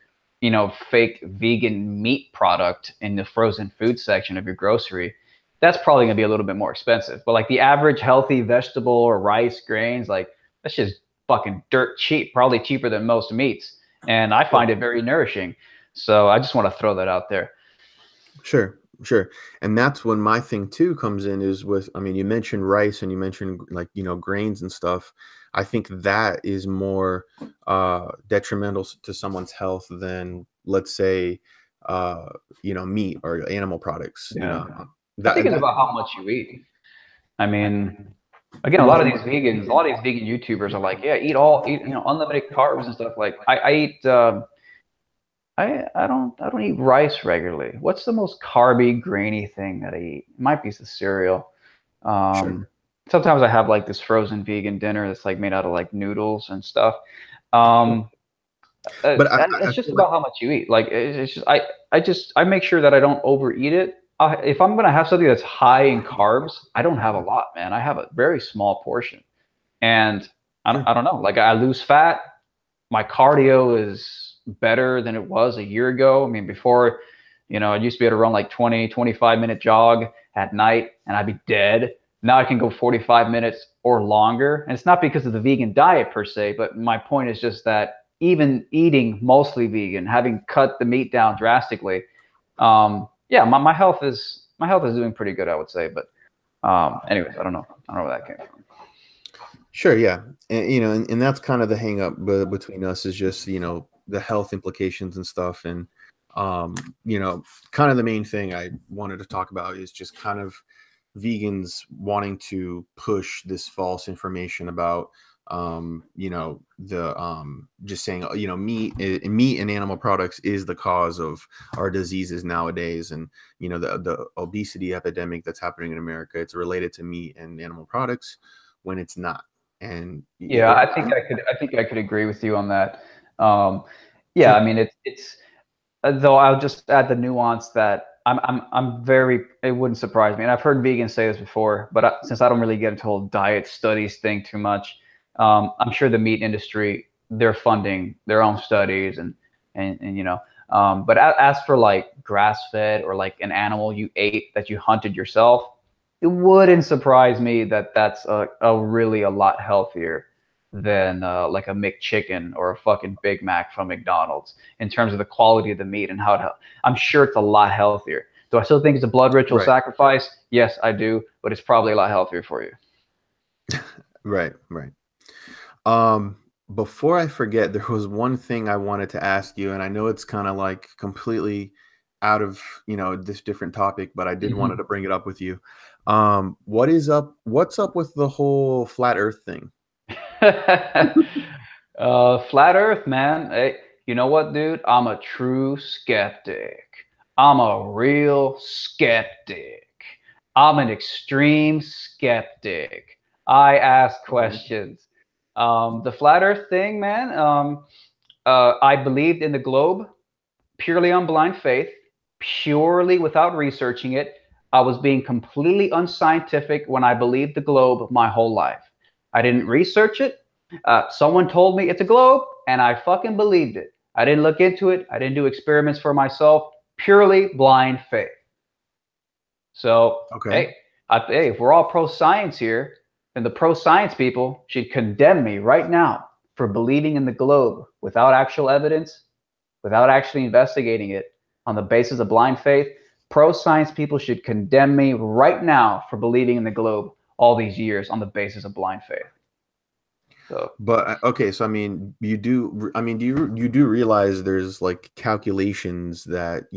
fake vegan meat product in the frozen food section of your grocery, that's probably going to be a little bit more expensive. But like the average healthy vegetable or rice, grains, like that's just fucking dirt cheap, probably cheaper than most meats. And I find it very nourishing. So I just want to throw that out there. Sure, sure. And that's when my thing too comes in, is with, I mean, you mentioned rice and you mentioned like, grains and stuff. I think that is more detrimental to someone's health than, let's say, uh, meat or animal products, Yeah. I think that, it's that about how much you eat. I mean, again, a lot of these vegan YouTubers are like, yeah, eat, unlimited carbs and stuff. Like I eat, I don't eat rice regularly. What's the most carby, grainy thing that I eat? It might be the cereal. sure. Um, Sometimes I have like this frozen vegan dinner that's like made out of like noodles and stuff. Um, But I it's just feel like, about how much you eat. Like it's just I make sure that I don't overeat it. If I'm gonna have something that's high in carbs, I don't have a lot, man. I have a very small portion, and Yeah. I don't know. Like I lose fat. My cardio is better than it was a year ago. I mean, before, I used to be able to run like 20, 25-minute jog at night and I'd be dead. Now I can go 45 minutes or longer. And it's not because of the vegan diet per se, but my point is just that even eating mostly vegan, having cut the meat down drastically, yeah, my health is doing pretty good, I would say. But anyways, I don't know. I don't know where that came from. Sure, yeah, and and that's kind of the hang up between us is just the health implications and stuff, and um, kind of the main thing I wanted to talk about is just kind of vegans wanting to push this false information about the just saying meat and animal products is the cause of our diseases nowadays, and the obesity epidemic that's happening in America, it's related to meat and animal products when it's not. And Yeah, I think I could agree with you on that. Um, yeah, I sure. mean it's though I'll just add the nuance that I'm very it wouldn't surprise me, and I've heard vegans say this before, but since I don't really get into the whole diet studies thing too much, I'm sure the meat industry they're funding their own studies and but as for like grass fed or like an animal you ate that you hunted yourself, it wouldn't surprise me that that's a really a lot healthier than like a McChicken or a fucking Big Mac from McDonald's in terms of the quality of the meat and I'm sure it's a lot healthier. Do I still think it's a blood ritual Right. sacrifice? Yes, I do, but it's probably a lot healthier for you. Right. Um, Before I forget, there was one thing I wanted to ask you, and I know it's kind of like completely out of, this different topic, but I did wanted Mhm. to bring it up with you. What's up with the whole flat earth thing? Flat Earth, man. Hey, you know what, dude? I'm a true skeptic. I'm a real skeptic. I'm an extreme skeptic. I ask Okay. questions. The flat Earth thing, man. I believed in the globe purely on blind faith, purely without researching it. I was being completely unscientific when I believed the globe my whole life. I didn't research it. Someone told me it's a globe, and I fucking believed it. I didn't look into it. I didn't do experiments for myself. Purely blind faith. So, Okay. hey, if we're all pro science here, then the pro science people should condemn me right now for believing in the globe without actual evidence, without actually investigating it on the basis of blind faith. Pro science people should condemn me right now for believing in the globe all these years on the basis of blind faith. So, But okay, so I mean, you do realize there's like calculations that,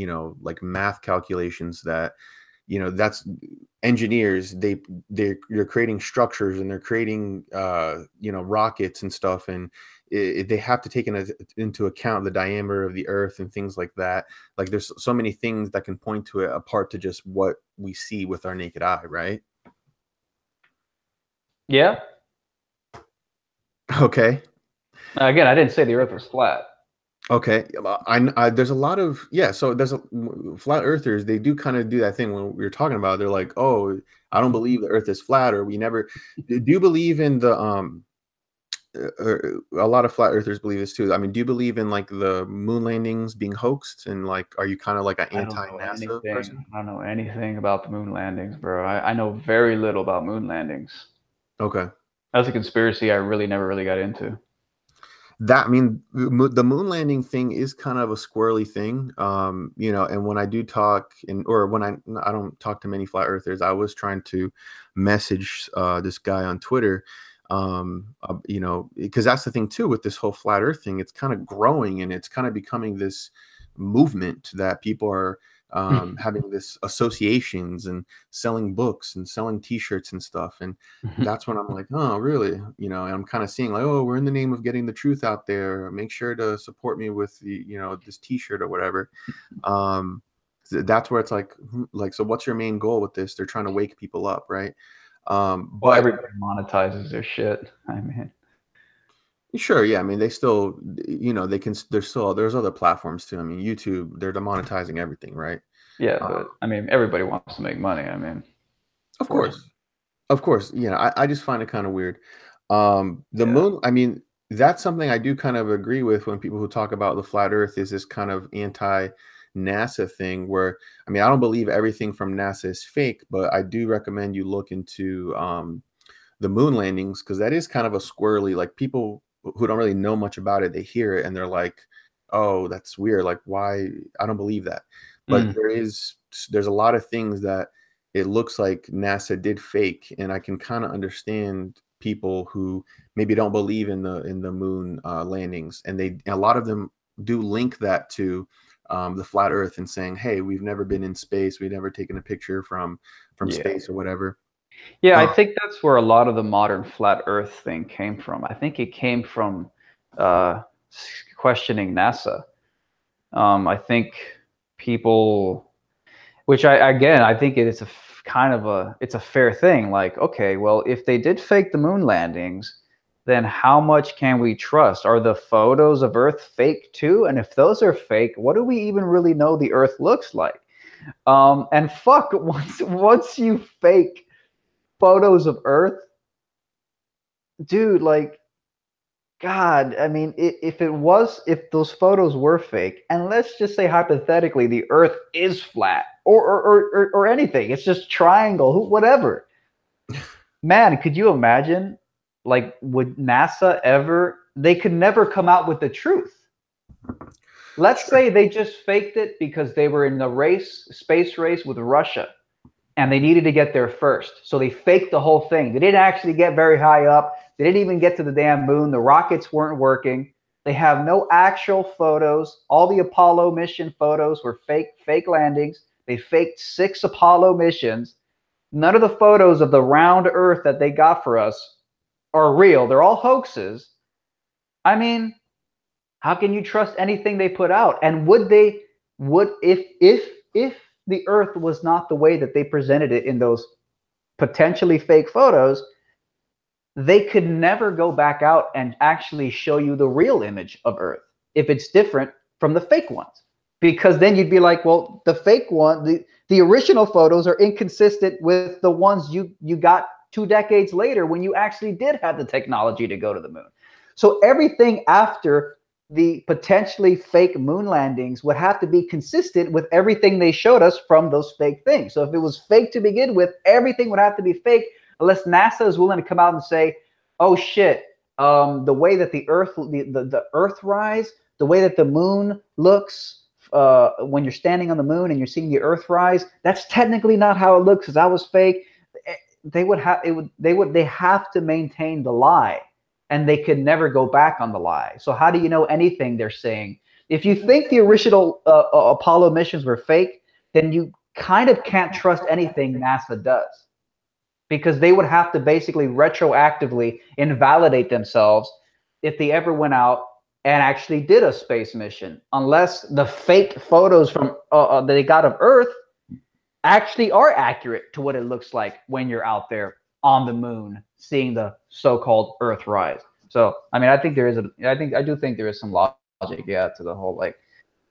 like math calculations that, that's engineers, they're creating structures and they're creating rockets and stuff, and they have to take into account the diameter of the earth and things like that. Like there's so many things that can point to it apart to just what we see with our naked eye, right? yeah. Okay. Again, I didn't say the earth was flat. Okay, there's a lot of yeah. So there's flat earthers. They do kind of do that thing when we were talking about. They're like, "Oh, I don't believe the Earth is flat," or "We never." Do you believe in the a lot of flat earthers believe this too. I mean, do you believe in like the moon landings being hoaxed, and like, are you kind of like an I don't know anti-NASA anything. person? I don't know anything about the moon landings, bro. I know very little about moon landings. Okay. That's a conspiracy I really never really got into. That I mean, the moon landing thing is kind of a squirrely thing, and when I do talk, or when I don't talk to many flat earthers, I was trying to message this guy on Twitter, because that's the thing too with this whole flat Earth thing. It's kind of growing and it's kind of becoming this movement that people are having this associations and selling books and selling T-shirts and stuff, and that's when I'm like, oh, really? And I'm kind of seeing like, oh, we're in the name of getting the truth out there. Make sure to support me with this T-shirt or whatever. Um, that's where it's like, so what's your main goal with this? They're trying to wake people up, right? Well, But everybody monetizes their shit. I mean, sure, yeah. I mean, they still, they can. There's other platforms too. I mean, YouTube, they're demonetizing everything, right? yeah, Uh, but I mean, everybody wants to make money. I mean, of of course. course, of course. I just find it kind of weird. The Yeah. moon, I mean, that's something I do kind of agree with when people who talk about the flat earth is this kind of anti-NASA thing where, I mean, I don't believe everything from NASA is fake, but I do recommend you look into the moon landings because that is kind of a squirrely, like people who don't really know much about it, they hear it and they're like, oh, that's weird. Like, why? I don't believe that. But Mm, there's a lot of things that it looks like NASA did fake, and I can kind of understand people who maybe don't believe in the moon landings, and a lot of them do link that to the flat Earth and saying, "Hey, we've never been in space. We've never taken a picture from yeah. space or whatever." Yeah, I Uh, think that's where a lot of the modern flat Earth thing came from. I think it came from uh, questioning NASA. I think people, which I think it is kind of it's a fair thing. Like, okay, well, if they did fake the moon landings, then how much can we trust? Are the photos of Earth fake too? And if those are fake, what do we even really know the Earth looks like? And fuck, once you fake photos of Earth, dude, like, God, I mean, if those photos were fake, and let's just say hypothetically the Earth is flat, or anything, it's just triangle, whatever. Man, could you imagine? Like, would NASA ever? They could never come out with the truth. Let's sure. say they just faked it because they were in the space race with Russia, and they needed to get there first. So they faked the whole thing. They didn't actually get very high up. They didn't even get to the damn moon. The rockets weren't working. They have no actual photos. All the Apollo mission photos were fake landings. They faked 6 Apollo missions. None of the photos of the round Earth that they got for us are real. They're all hoaxes. I mean, how can you trust anything they put out? And would if the Earth was not the way that they presented it in those potentially fake photos, they could never go back out and actually show you the real image of Earth if it's different from the fake ones. Because then you'd be like, well, the fake one, the original photos are inconsistent with the ones you got 2 decades later when you actually did have the technology to go to the moon. So everything after the potentially fake moon landings would have to be consistent with everything they showed us from those fake things. So if it was fake to begin with, everything would have to be fake unless NASA is willing to come out and say, oh shit, the way that the Earth rise, the way that the moon looks when you're standing on the moon and you're seeing the Earth rise, that's technically not how it looks because that was fake. They have to maintain the lie, and they could never go back on the lie. So how do you know anything they're saying? If you think the original Apollo missions were fake, then you kind of can't trust anything NASA does, because they would have to basically retroactively invalidate themselves if they ever went out and actually did a space mission, unless the fake photos from that they got of Earth actually are accurate to what it looks like when you're out there on the moon seeing the so-called Earth rise. So, I mean, I do think there is some logic, yeah, to the whole, like,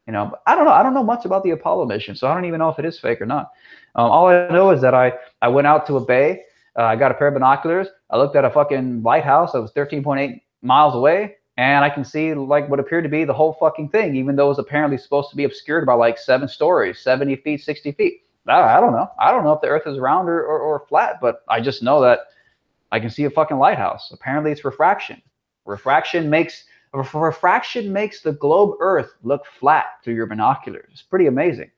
but I don't know. I don't know much about the Apollo mission, so I don't even know if it is fake or not. All I know is that I went out to a bay. I got a pair of binoculars. I looked at a fucking lighthouse that was 13.8 miles away, and I can see like what appeared to be the whole fucking thing, even though it was apparently supposed to be obscured by like 7 stories, 70 feet, 60 feet. I don't know. I don't know if the Earth is round or flat, but I just know that I can see a fucking lighthouse. Apparently, it's refraction. Refraction makes the globe Earth look flat through your binoculars. It's pretty amazing.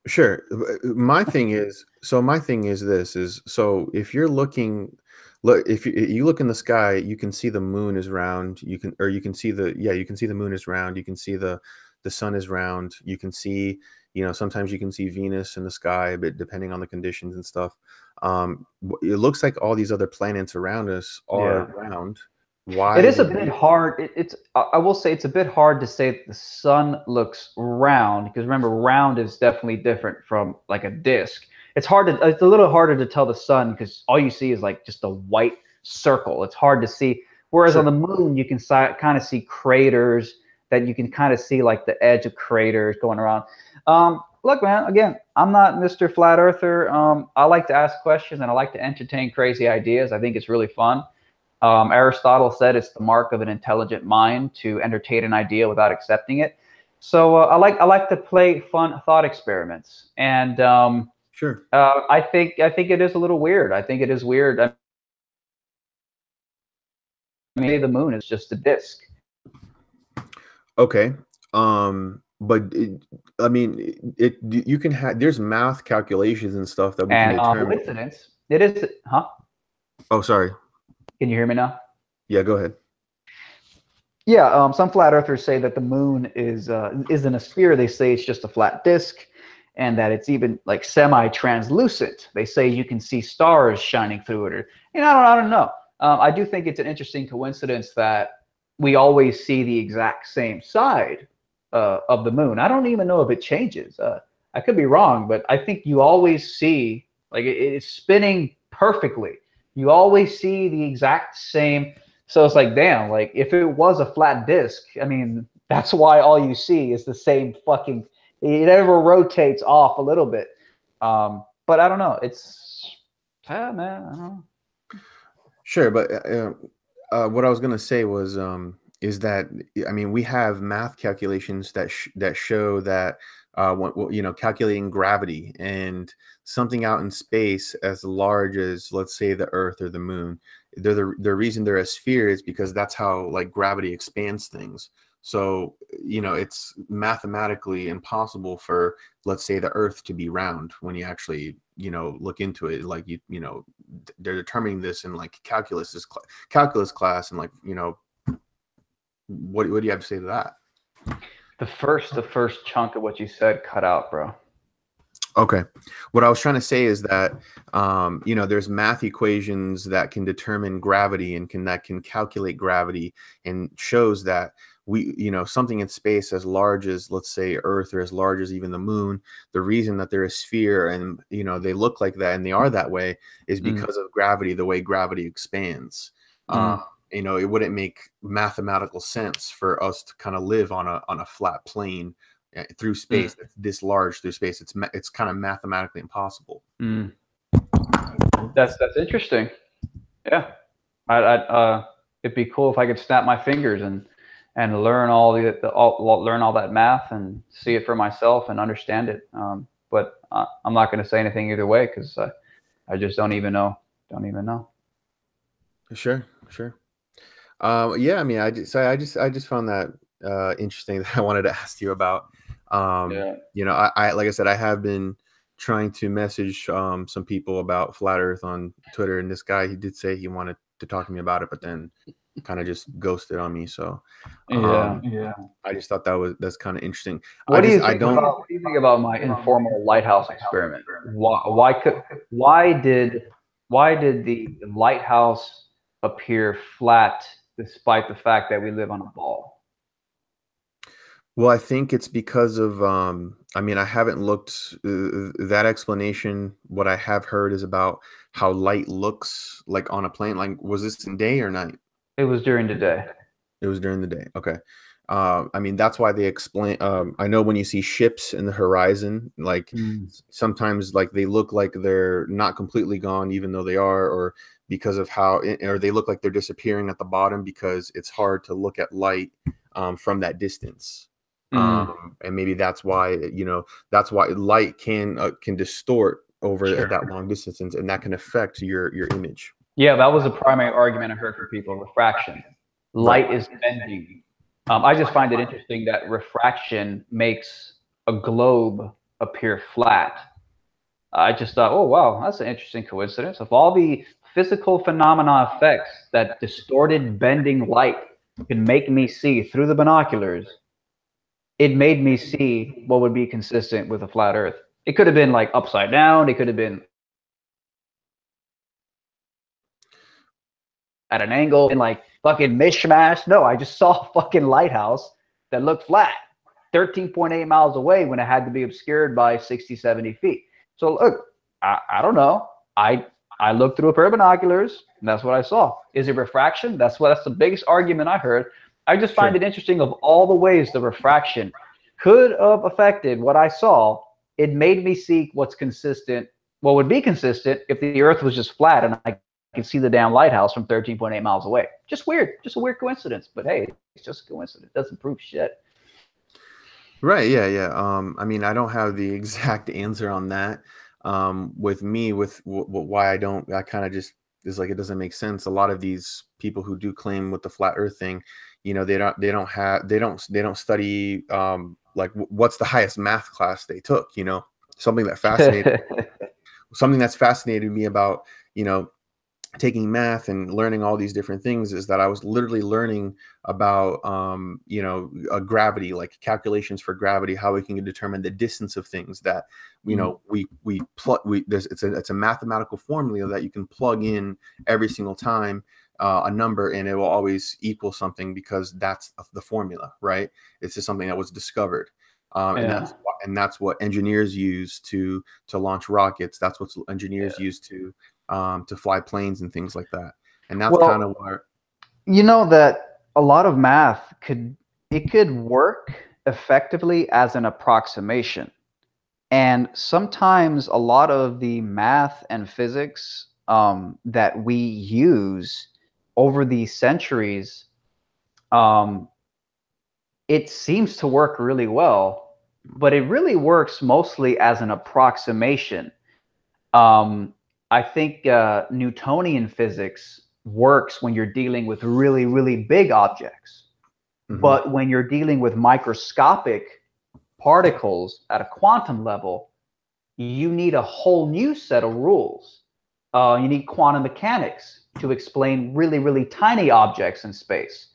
Sure. My thing is this is so if you're looking look if you look in the sky, you can see the moon is round. You can see you can see the moon is round. You can see the sun is round. You can see, sometimes you can see Venus in the sky, but depending on the conditions and stuff. It looks like all these other planets around us are Yeah. round. It Why is a would bit we? hard. I will say it's a bit hard to say the sun looks round, because remember, round is definitely different from like a disc. It's a little harder to tell the sun because all you see is like just a white circle. It's hard to see. Whereas on Sure. the moon, you can kind of see craters, that you can kind of see like the edge of craters going around. Look, man, again, I'm not Mr. Flat Earther. I like to ask questions and I like to entertain crazy ideas. I think it's really fun. Aristotle said it's the mark of an intelligent mind to entertain an idea without accepting it. So I like to play fun thought experiments, and Sure. I think it is a little weird. I think it is weird. I mean, the moon is just a disk. Okay. But I mean, you can have, there's math calculations and stuff that we can And determine. coincidence, it is, huh? Oh, sorry. Can you hear me now? Yeah, go ahead. Yeah, some flat earthers say that the moon isn't a sphere. They say it's just a flat disk, and that it's even like semi-translucent. They say you can see stars shining through it. Or, I don't know. I do think it's an interesting coincidence that we always see the exact same side of the moon. I don't even know if it changes. I could be wrong, but I think you always see, like, it's spinning perfectly. You always see the exact same. So it's like, damn, like if it was a flat disk, I mean, that's why all you see is the same fucking, it never rotates off a little bit. But I don't know. Man, I don't know. Sure, but what I was gonna say was is that, I mean, we have math calculations that show that calculating gravity and something out in space as large as, let's say, the Earth or the Moon. The reason they're a sphere is because that's how, like, gravity expands things. So, it's mathematically impossible for, let's say, the Earth to be round when you actually, look into it. Like, they're determining this in, like, calculus class, and, like, what do you have to say to that? The first chunk of what you said cut out, bro. Okay. What I was trying to say is that, there's math equations that can determine gravity and that can calculate gravity, and shows that something in space as large as, let's say, Earth, or as large as even the Moon, the reason that they're a sphere and, they look like that and they are that way is because of gravity, the way gravity expands. It wouldn't make mathematical sense for us to kind of live on a flat plane through space that's this large through space. It's kind of mathematically impossible. That's interesting. Yeah, it'd be cool if I could snap my fingers and learn learn all that math and see it for myself and understand it. But I'm not going to say anything either way because I just don't even know. Sure. Yeah, I mean, I just found that interesting that I wanted to ask you about. I like I said, I have been trying to message some people about flat Earth on Twitter, and this guy, he did say he wanted to talk to me about it, but then kind of just ghosted on me. So I just thought that's kind of interesting. What do you think about my informal lighthouse experiment? Why did the lighthouse appear flat despite the fact that we live on a ball? Well, I think it's because of, I mean, I haven't looked that explanation. What I have heard is about how light looks like on a plane. Like, was this in day or night? It was during the day. It was during the day. Okay. I mean, that's why they explain. I know when you see ships in the horizon, like sometimes, like, they look like they're not completely gone, even though they are, or because of how, or they look like they're disappearing at the bottom because it's hard to look at light from that distance. And maybe that's why, that's why light can distort over that long distance, and that can affect your image. Yeah, that was a primary argument I heard from people: refraction. Light is bending. I just find it interesting that refraction makes a globe appear flat. I just thought, oh wow, that's an interesting coincidence. Of all the physical phenomena effects that distorted bending light can make me see through the binoculars, it made me see what would be consistent with a flat Earth. It could have been like upside down. It could have been at an angle and like fucking mishmash. No, I just saw a fucking lighthouse that looked flat 13.8 miles away when it had to be obscured by 60, 70 feet. So look, I don't know. I looked through a pair of binoculars and that's what I saw. Is it refraction? That's the biggest argument I heard. I just find it interesting, of all the ways the refraction could have affected what I saw, it made me see what's consistent, what would be consistent if the Earth was just flat and I can see the damn lighthouse from 13.8 miles away. Just weird. Just a weird coincidence. But hey, it's just a coincidence. It doesn't prove shit. Right. Yeah. Yeah. I mean, I don't have the exact answer on that. With me, with why I don't, I kind of just is like, it doesn't make sense. A lot of these people who do claim with the flat Earth thing, they don't study, like what's the highest math class they took, something that fascinated, something that's fascinated me about, you know, taking math and learning all these different things is that I was literally learning about gravity, like calculations for gravity, how we can determine the distance of things that we plug. It's a mathematical formula that you can plug in every single time, a number, and it will always equal something because that's the formula, right? It's just something that was discovered. And that's what engineers use to launch rockets. That's what engineers use to fly planes and things like that. And that's kind of where, that a lot of math could work effectively as an approximation. And sometimes a lot of the math and physics that we use over the centuries, it seems to work really well, but it really works mostly as an approximation. I think Newtonian physics works when you're dealing with really, really big objects. But when you're dealing with microscopic particles at a quantum level, you need a whole new set of rules. You need quantum mechanics to explain really, really tiny objects in space.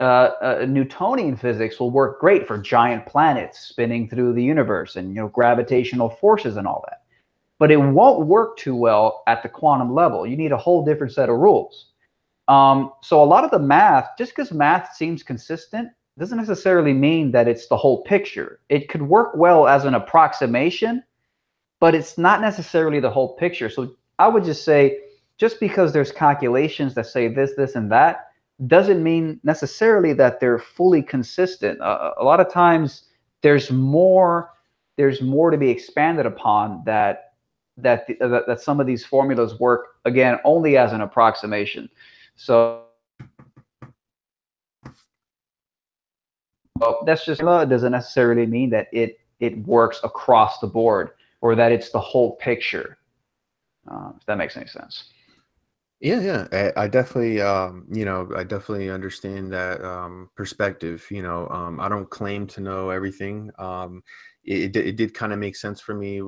Newtonian physics will work great for giant planets spinning through the universe and gravitational forces and all that. But it won't work too well at the quantum level. You need a whole different set of rules. So a lot of the math, just because math seems consistent, doesn't necessarily mean that it's the whole picture. It could work well as an approximation, but it's not necessarily the whole picture. So I would just say, just because there's calculations that say this, this, and that, doesn't mean necessarily that they're fully consistent. A lot of times there's more to be expanded upon that some of these formulas work, again, only as an approximation. So that's just, it doesn't necessarily mean that it works across the board or that it's the whole picture. If that makes any sense. Yeah. I definitely, I definitely understand that perspective. I don't claim to know everything. It did kind of make sense for me,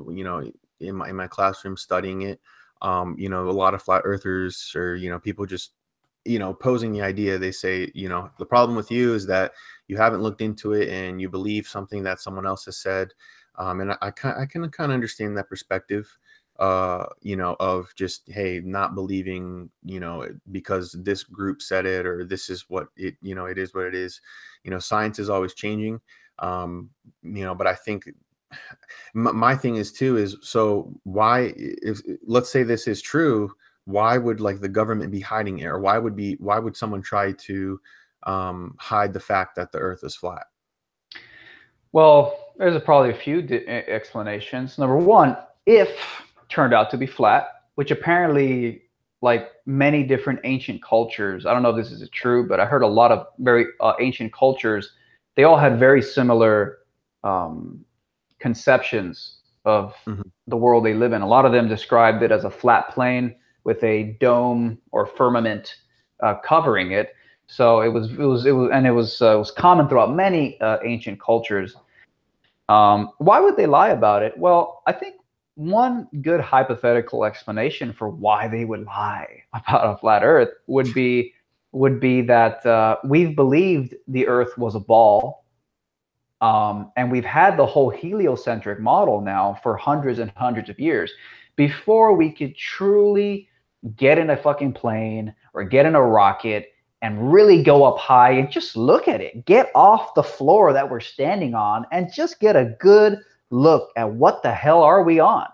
in my classroom studying it. A lot of flat earthers or, people just, posing the idea, they say, the problem with you is that you haven't looked into it and you believe something that someone else has said. And I can kind of understand that perspective, of just, hey, not believing, because this group said it, or this is what it, it is what it is. Science is always changing. But I think my thing is too, is so why, if let's say this is true, why would like the government be hiding it, or why would someone try to hide the fact that the earth is flat? Well, there's probably a few explanations. Number one, if turned out to be flat, which apparently, like many different ancient cultures, I don't know if this is true, but I heard a lot of very ancient cultures, they all had very similar conceptions of the world they live in. A lot of them described it as a flat plane with a dome or firmament covering it. So it was common throughout many ancient cultures. Why would they lie about it? Well, I think one good hypothetical explanation for why they would lie about a flat Earth would be that we've believed the Earth was a ball, and we've had the whole heliocentric model now for hundreds and hundreds of years before we could truly get in a fucking plane or get in a rocket and really go up high and just look at it, get off the floor that we're standing on and just get a good look at what the hell are we on.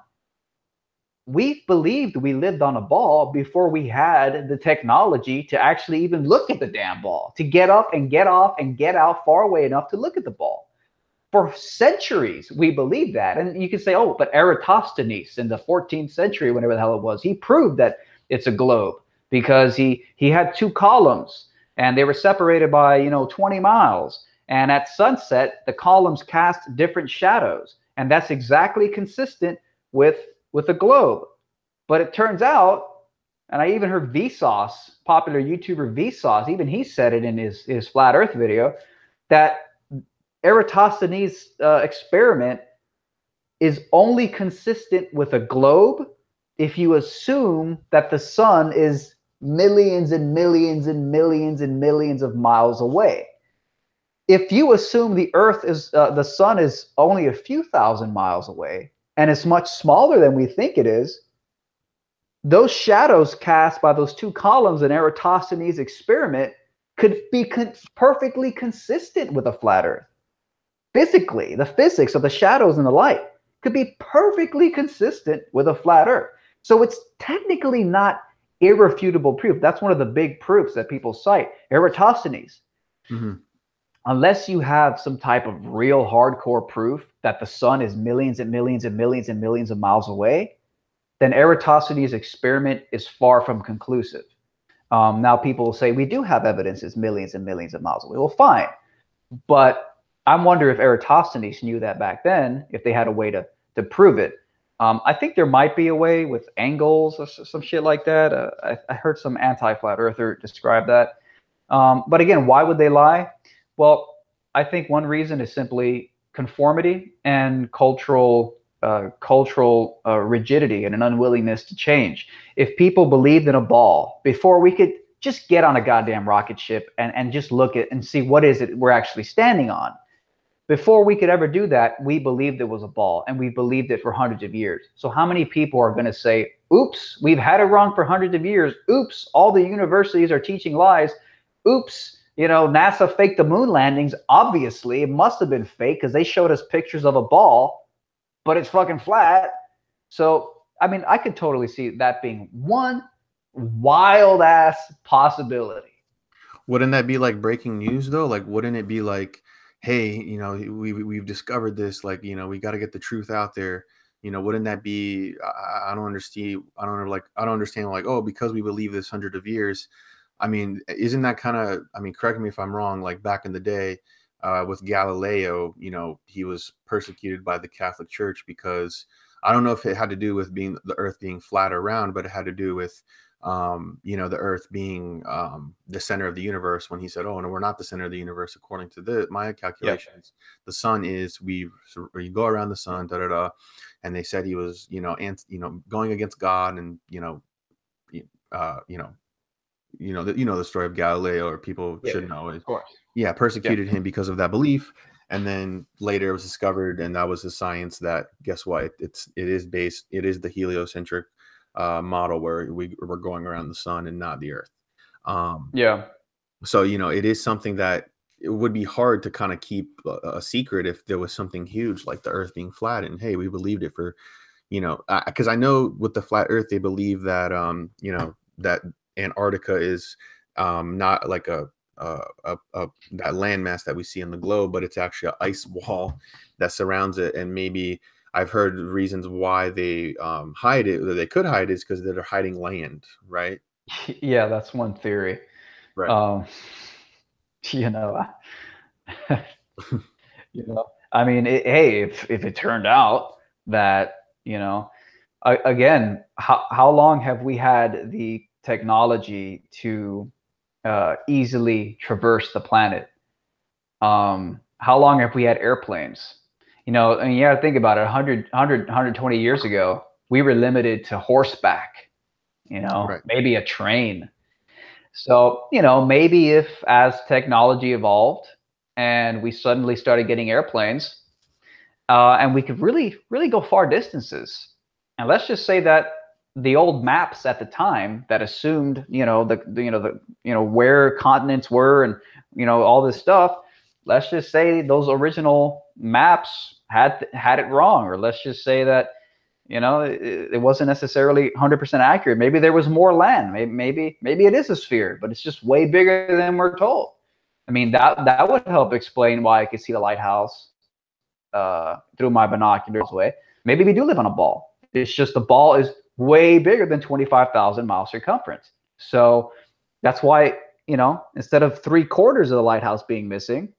We believed we lived on a ball before we had the technology to actually even look at the damn ball, to get up and get off and get out far away enough to look at the ball. For centuries, we believed that. And you can say, oh, but Eratosthenes in the 14th century, whenever the hell it was, he proved that it's a globe. because he had two columns and they were separated by 20 miles. And at sunset, the columns cast different shadows, and that's exactly consistent with the globe. But it turns out, and I even heard Vsauce, popular YouTuber Vsauce, even he said it in his flat Earth video, that Eratosthenes' experiment is only consistent with a globe if you assume that the sun is millions and millions and millions and millions of miles away. If you assume the Earth is the sun is only a few thousand miles away and it's much smaller than we think it is, those shadows cast by those two columns in Eratosthenes' experiment could be perfectly consistent with a flat Earth. Physically, the physics of the shadows and the light could be perfectly consistent with a flat Earth. So it's technically not irrefutable proof. That's one of the big proofs that people cite, Eratosthenes. Mm-hmm. Unless you have some type of real hardcore proof that the sun is millions and millions and millions and millions of miles away, then Eratosthenes' experiment is far from conclusive. Now people will say, we do have evidence it's millions and millions of miles away. Well, fine. But I wonder if Eratosthenes knew that back then, if they had a way to prove it. I think there might be a way with angles or some shit like that. I heard some anti-flat earther describe that. But again, why would they lie? Well, I think one reason is simply conformity and cultural rigidity and an unwillingness to change. If people believed in a ball before we could just get on a goddamn rocket ship and just look at and see what is it we're actually standing on, before we could ever do that, we believed it was a ball, and we believed it for hundreds of years. So how many people are going to say, oops, we've had it wrong for hundreds of years. Oops, all the universities are teaching lies. Oops, NASA faked the moon landings. Obviously, it must have been fake because they showed us pictures of a ball, but it's fucking flat. So, I mean, I could totally see that being one wild ass possibility. Wouldn't that be like breaking news though? Like, wouldn't it be like, hey, we've discovered this, like, we got to get the truth out there. Wouldn't that be, I don't understand. I don't understand like, oh, because we believe this hundreds of years. I mean, isn't that kind of, I mean, correct me if I'm wrong, like back in the day with Galileo, he was persecuted by the Catholic Church because I don't know if it had to do with the earth being flat or round, but it had to do with the earth being the center of the universe, when he said, oh no, we're not the center of the universe according to my calculations. Yep. The sun is, we go around the sun, and they said he was going against God, and the story of Galileo, or people should know it. Of course. Yeah, persecuted him because of that belief. And then later it was discovered, and that was the science that, guess what, it is the heliocentric model where we're going around the sun and not the earth. So it is something that it would be hard to kind of keep a secret if there was something huge like the earth being flat, and hey, we believed it for because I know with the flat earth they believe that that Antarctica is not like that landmass that we see on the globe, but it's actually an ice wall that surrounds it. And maybe I've heard reasons why they hide it, or they could hide it, is because they're hiding land, right? Yeah, that's one theory. Right. I mean, hey, if it turned out that, again, how long have we had the technology to easily traverse the planet? How long have we had airplanes? I mean, you got to think about it. 120 years ago, we were limited to horseback, right. Maybe a train. So, maybe if as technology evolved and we suddenly started getting airplanes and we could really, really go far distances. And let's just say that the old maps at the time that assumed, where continents were and, all this stuff, let's just say those original maps had it wrong, or let's just say that, it wasn't necessarily 100% accurate. Maybe there was more land. Maybe it is a sphere, but it's just way bigger than we're told. I mean, that would help explain why I could see the lighthouse through my binoculars. Way. Maybe we do live on a ball. It's just the ball is way bigger than 25,000 miles circumference. So that's why, you know, instead of 3/4 of the lighthouse being missing,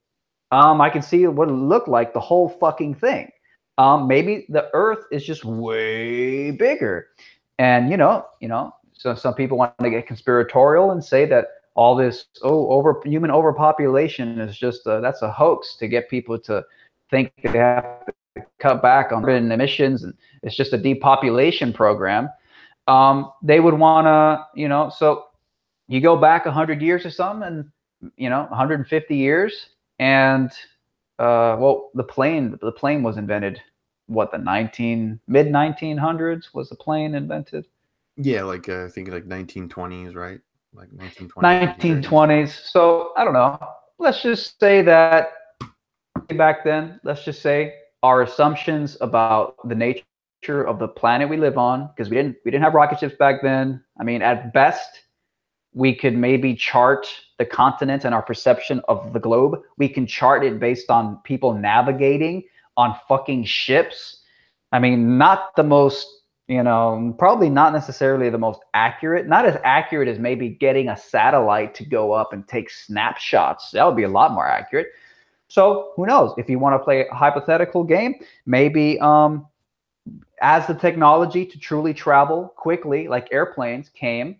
I can see what it looked like the whole fucking thing. Maybe the Earth is just way bigger, and so some people want to get conspiratorial and say that all this human overpopulation is just that's a hoax to get people to think they have to cut back on carbon emissions, and it's just a depopulation program. They would want to, so you go back 100 years or something, and 150 years, and well, the plane was invented. What, the mid 1900s was the plane invented? Yeah, like I think like 1920s, right? Like 1920s. 1920s. So I don't know. Let's just say that back then, let's just say our assumptions about the nature of the planet we live on, because we didn't have rocket ships back then. I mean, at best, we could maybe chart the continents and our perception of the globe. We can chart it based on people navigating on fucking ships. I mean, not the most, probably not necessarily the most accurate, not as accurate as maybe getting a satellite to go up and take snapshots. That would be a lot more accurate. So who knows? If you want to play a hypothetical game, maybe as the technology to truly travel quickly, like airplanes, came,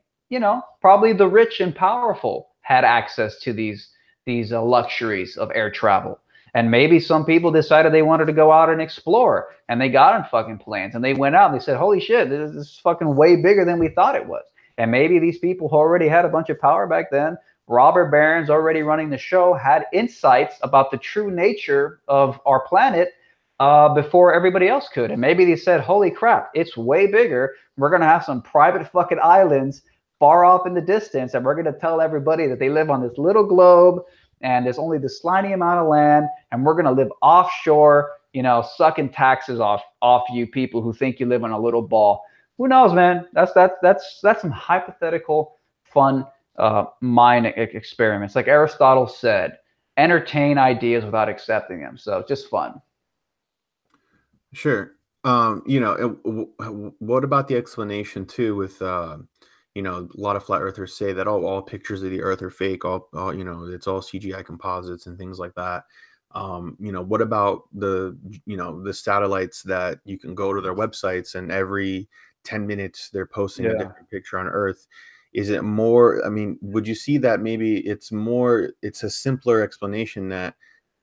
probably the rich and powerful had access to these luxuries of air travel. And maybe some people decided they wanted to go out and explore, and they got on fucking planes, and they went out and they said, holy shit, this is fucking way bigger than we thought it was. And maybe these people who already had a bunch of power back then, Robert Barron's already running the show, had insights about the true nature of our planet before everybody else could. And maybe they said, holy crap, it's way bigger. We're going to have some private fucking islands far off in the distance, and we're going to tell everybody that they live on this little globe, and there's only this tiny amount of land, and we're going to live offshore, sucking taxes off you people who think you live on a little ball. Who knows, man? That's some hypothetical fun mind experiments. Like Aristotle said, entertain ideas without accepting them. So just fun. Sure. What about the explanation too with a lot of flat earthers say that all pictures of the earth are fake, all it's all CGI composites and things like that. What about the satellites that you can go to their websites and every 10 minutes they're posting a different picture on Earth? Is it more, I mean, would you see that maybe it's a simpler explanation that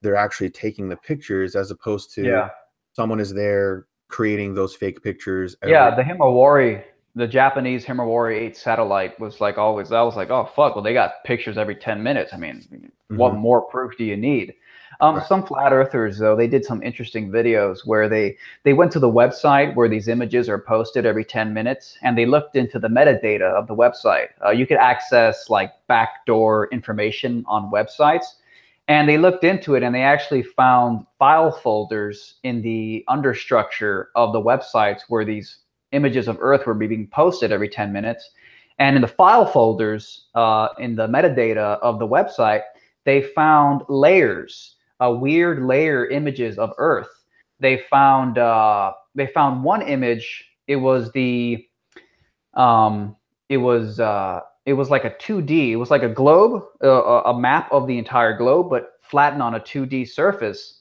they're actually taking the pictures as opposed to someone is there creating those fake pictures? The Himawari, the Japanese Himawari 8 satellite was like always, I was like, oh, fuck, well, they got pictures every 10 minutes. I mean, what more proof do you need? Right. Some flat earthers, though, they did some interesting videos where they went to the website where these images are posted every 10 minutes, and they looked into the metadata of the website. You could access like backdoor information on websites, and they looked into it, and they actually found file folders in the understructure of the websites where these images of Earth were being posted every 10 minutes. And in the file folders, in the metadata of the website, they found layers, weird layer images of Earth. They found one image. It was like a 2D. It was like a globe, a map of the entire globe, but flattened on a 2D surface.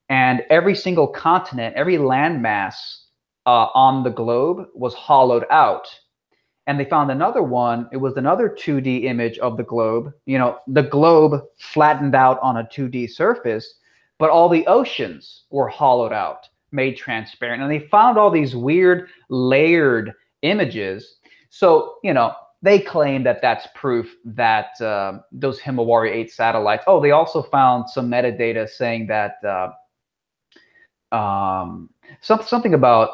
And every single continent, every landmass on the globe was hollowed out. And they found another one. It was another 2D image of the globe, the globe flattened out on a 2D surface, but all the oceans were hollowed out, made transparent. And they found all these weird layered images. So, they claim that that's proof that those Himawari 8 satellites, they also found some metadata saying that something about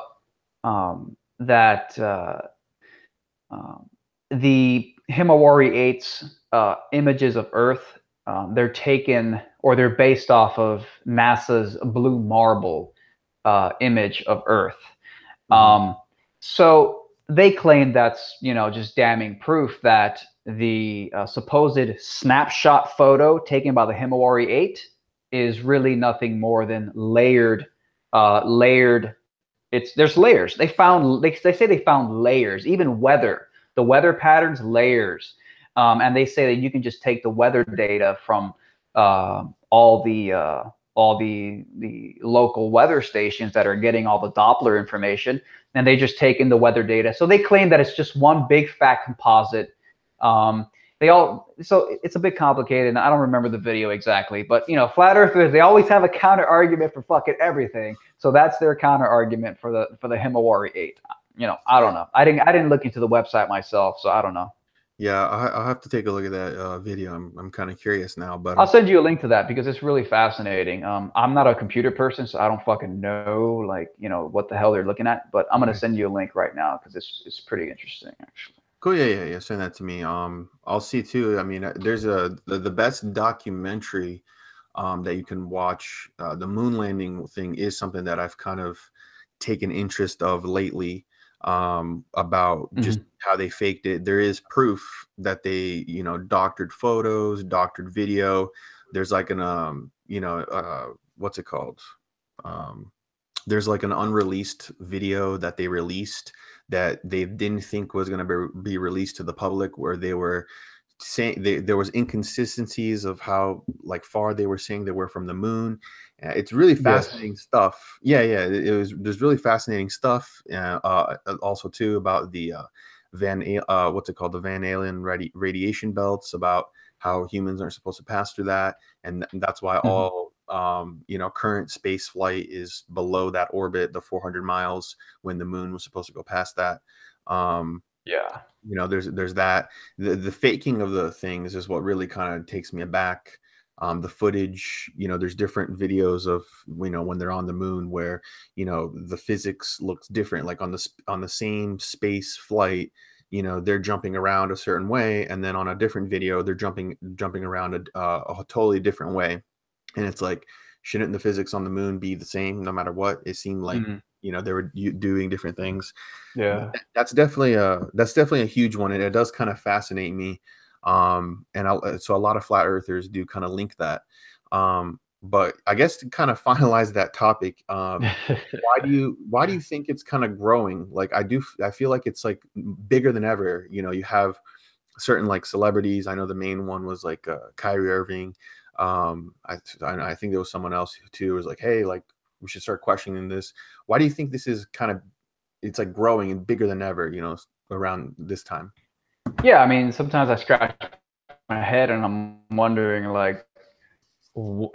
the Himawari 8's images of Earth, they're taken, or they're based off of NASA's blue marble image of Earth. So they claim that's, just damning proof that the supposed snapshot photo taken by the Himawari 8 is really nothing more than layered. There's layers. They say they found layers, even weather. the weather patterns layers. And they say that you can just take the weather data from all the local weather stations that are getting all the Doppler information, and they just take in the weather data. So they claim that it's just one big fat composite. So it's a bit complicated, and I don't remember the video exactly, but you know, flat earthers, they always have a counter argument for fucking everything. So that's their counter argument for the Himawari 8. You know, I don't know. I didn't look into the website myself, so I don't know. Yeah, I'll have to take a look at that video. I'm kind of curious now, but I'll send you a link to that because it's really fascinating. I'm not a computer person, so I don't fucking know, like, you know, what the hell they're looking at, but I'm gonna send you a link right now because it's pretty interesting, actually. cool. Yeah. Send that to me. I'll see too. I mean, there's the best documentary that you can watch. The moon landing thing is something that I've kind of taken interest of lately, about just how they faked it. There is proof that they, you know, doctored photos, doctored video. There's like an you know, what's it called? There's like an unreleased video that they released that they didn't think was going to be released to the public, where they were saying there was inconsistencies of how like far they were saying they were from the moon. It's really fascinating stuff. It was, there's really fascinating stuff. Also too about the what's it called, the Van Allen radiation belts, about how humans aren't supposed to pass through that, and that's why all you know, current space flight is below that orbit, the 400 miles, when the moon was supposed to go past that. You know, there's that. The faking of the things is what really kind of takes me aback. The footage, you know, there's different videos of, you know, when they're on the moon where, you know, the physics looks different, like on the same space flight, you know, they're jumping around a certain way, and then on a different video they're jumping around a totally different way. And it's like, shouldn't the physics on the moon be the same no matter what? It seemed like, you know, they were doing different things. That's definitely a huge one, and it does kind of fascinate me. So a lot of flat earthers do kind of link that. But I guess to kind of finalize that topic, why do you think it's kind of growing? Like I feel like it's like bigger than ever. You know, you have certain like celebrities. I know the main one was like Kyrie Irving. I think there was someone else too who was like, hey, like we should start questioning this. Why do you think this is kind of, it's like growing and bigger than ever, you know, around this time? Yeah, I mean, sometimes I scratch my head and I'm wondering, like,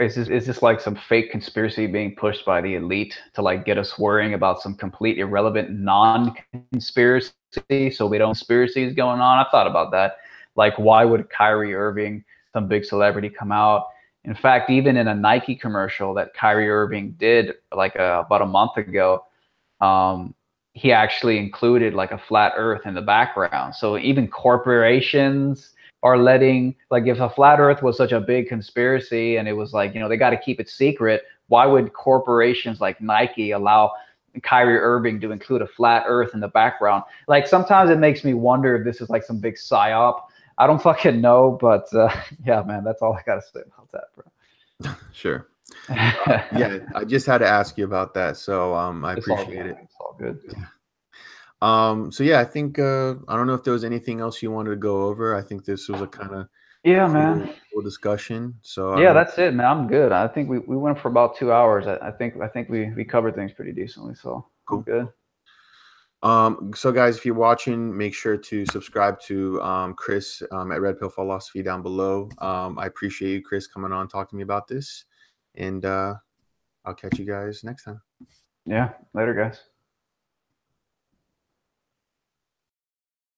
is this like some fake conspiracy being pushed by the elite to like get us worrying about some complete irrelevant non-conspiracy, so we don't conspiracies going on? I thought about that. Like, why would Kyrie Irving, some big celebrity, come out? In fact, even in a Nike commercial that Kyrie Irving did like about a month ago, he actually included like a flat earth in the background. So even corporations are letting, like, if a flat earth was such a big conspiracy and it was like, you know, they got to keep it secret, why would corporations like Nike allow Kyrie Irving to include a flat earth in the background? Like, sometimes it makes me wonder if this is like some big psyop. I don't fucking know, but yeah, man, that's all I got to say about that, bro. Sure. Yeah, I just had to ask you about that, so I appreciate it. It's all good. So yeah, I think I don't know if there was anything else you wanted to go over. I think this was a kind of cool discussion. So yeah, that's it, man. I'm good. I think we went for about 2 hours. I think we covered things pretty decently, so cool. I'm good. So guys, if you're watching, make sure to subscribe to Chris at Red Pill Philosophy down below. I appreciate you, Chris, coming on talking to me about this, and I'll catch you guys next time. Yeah, later, guys.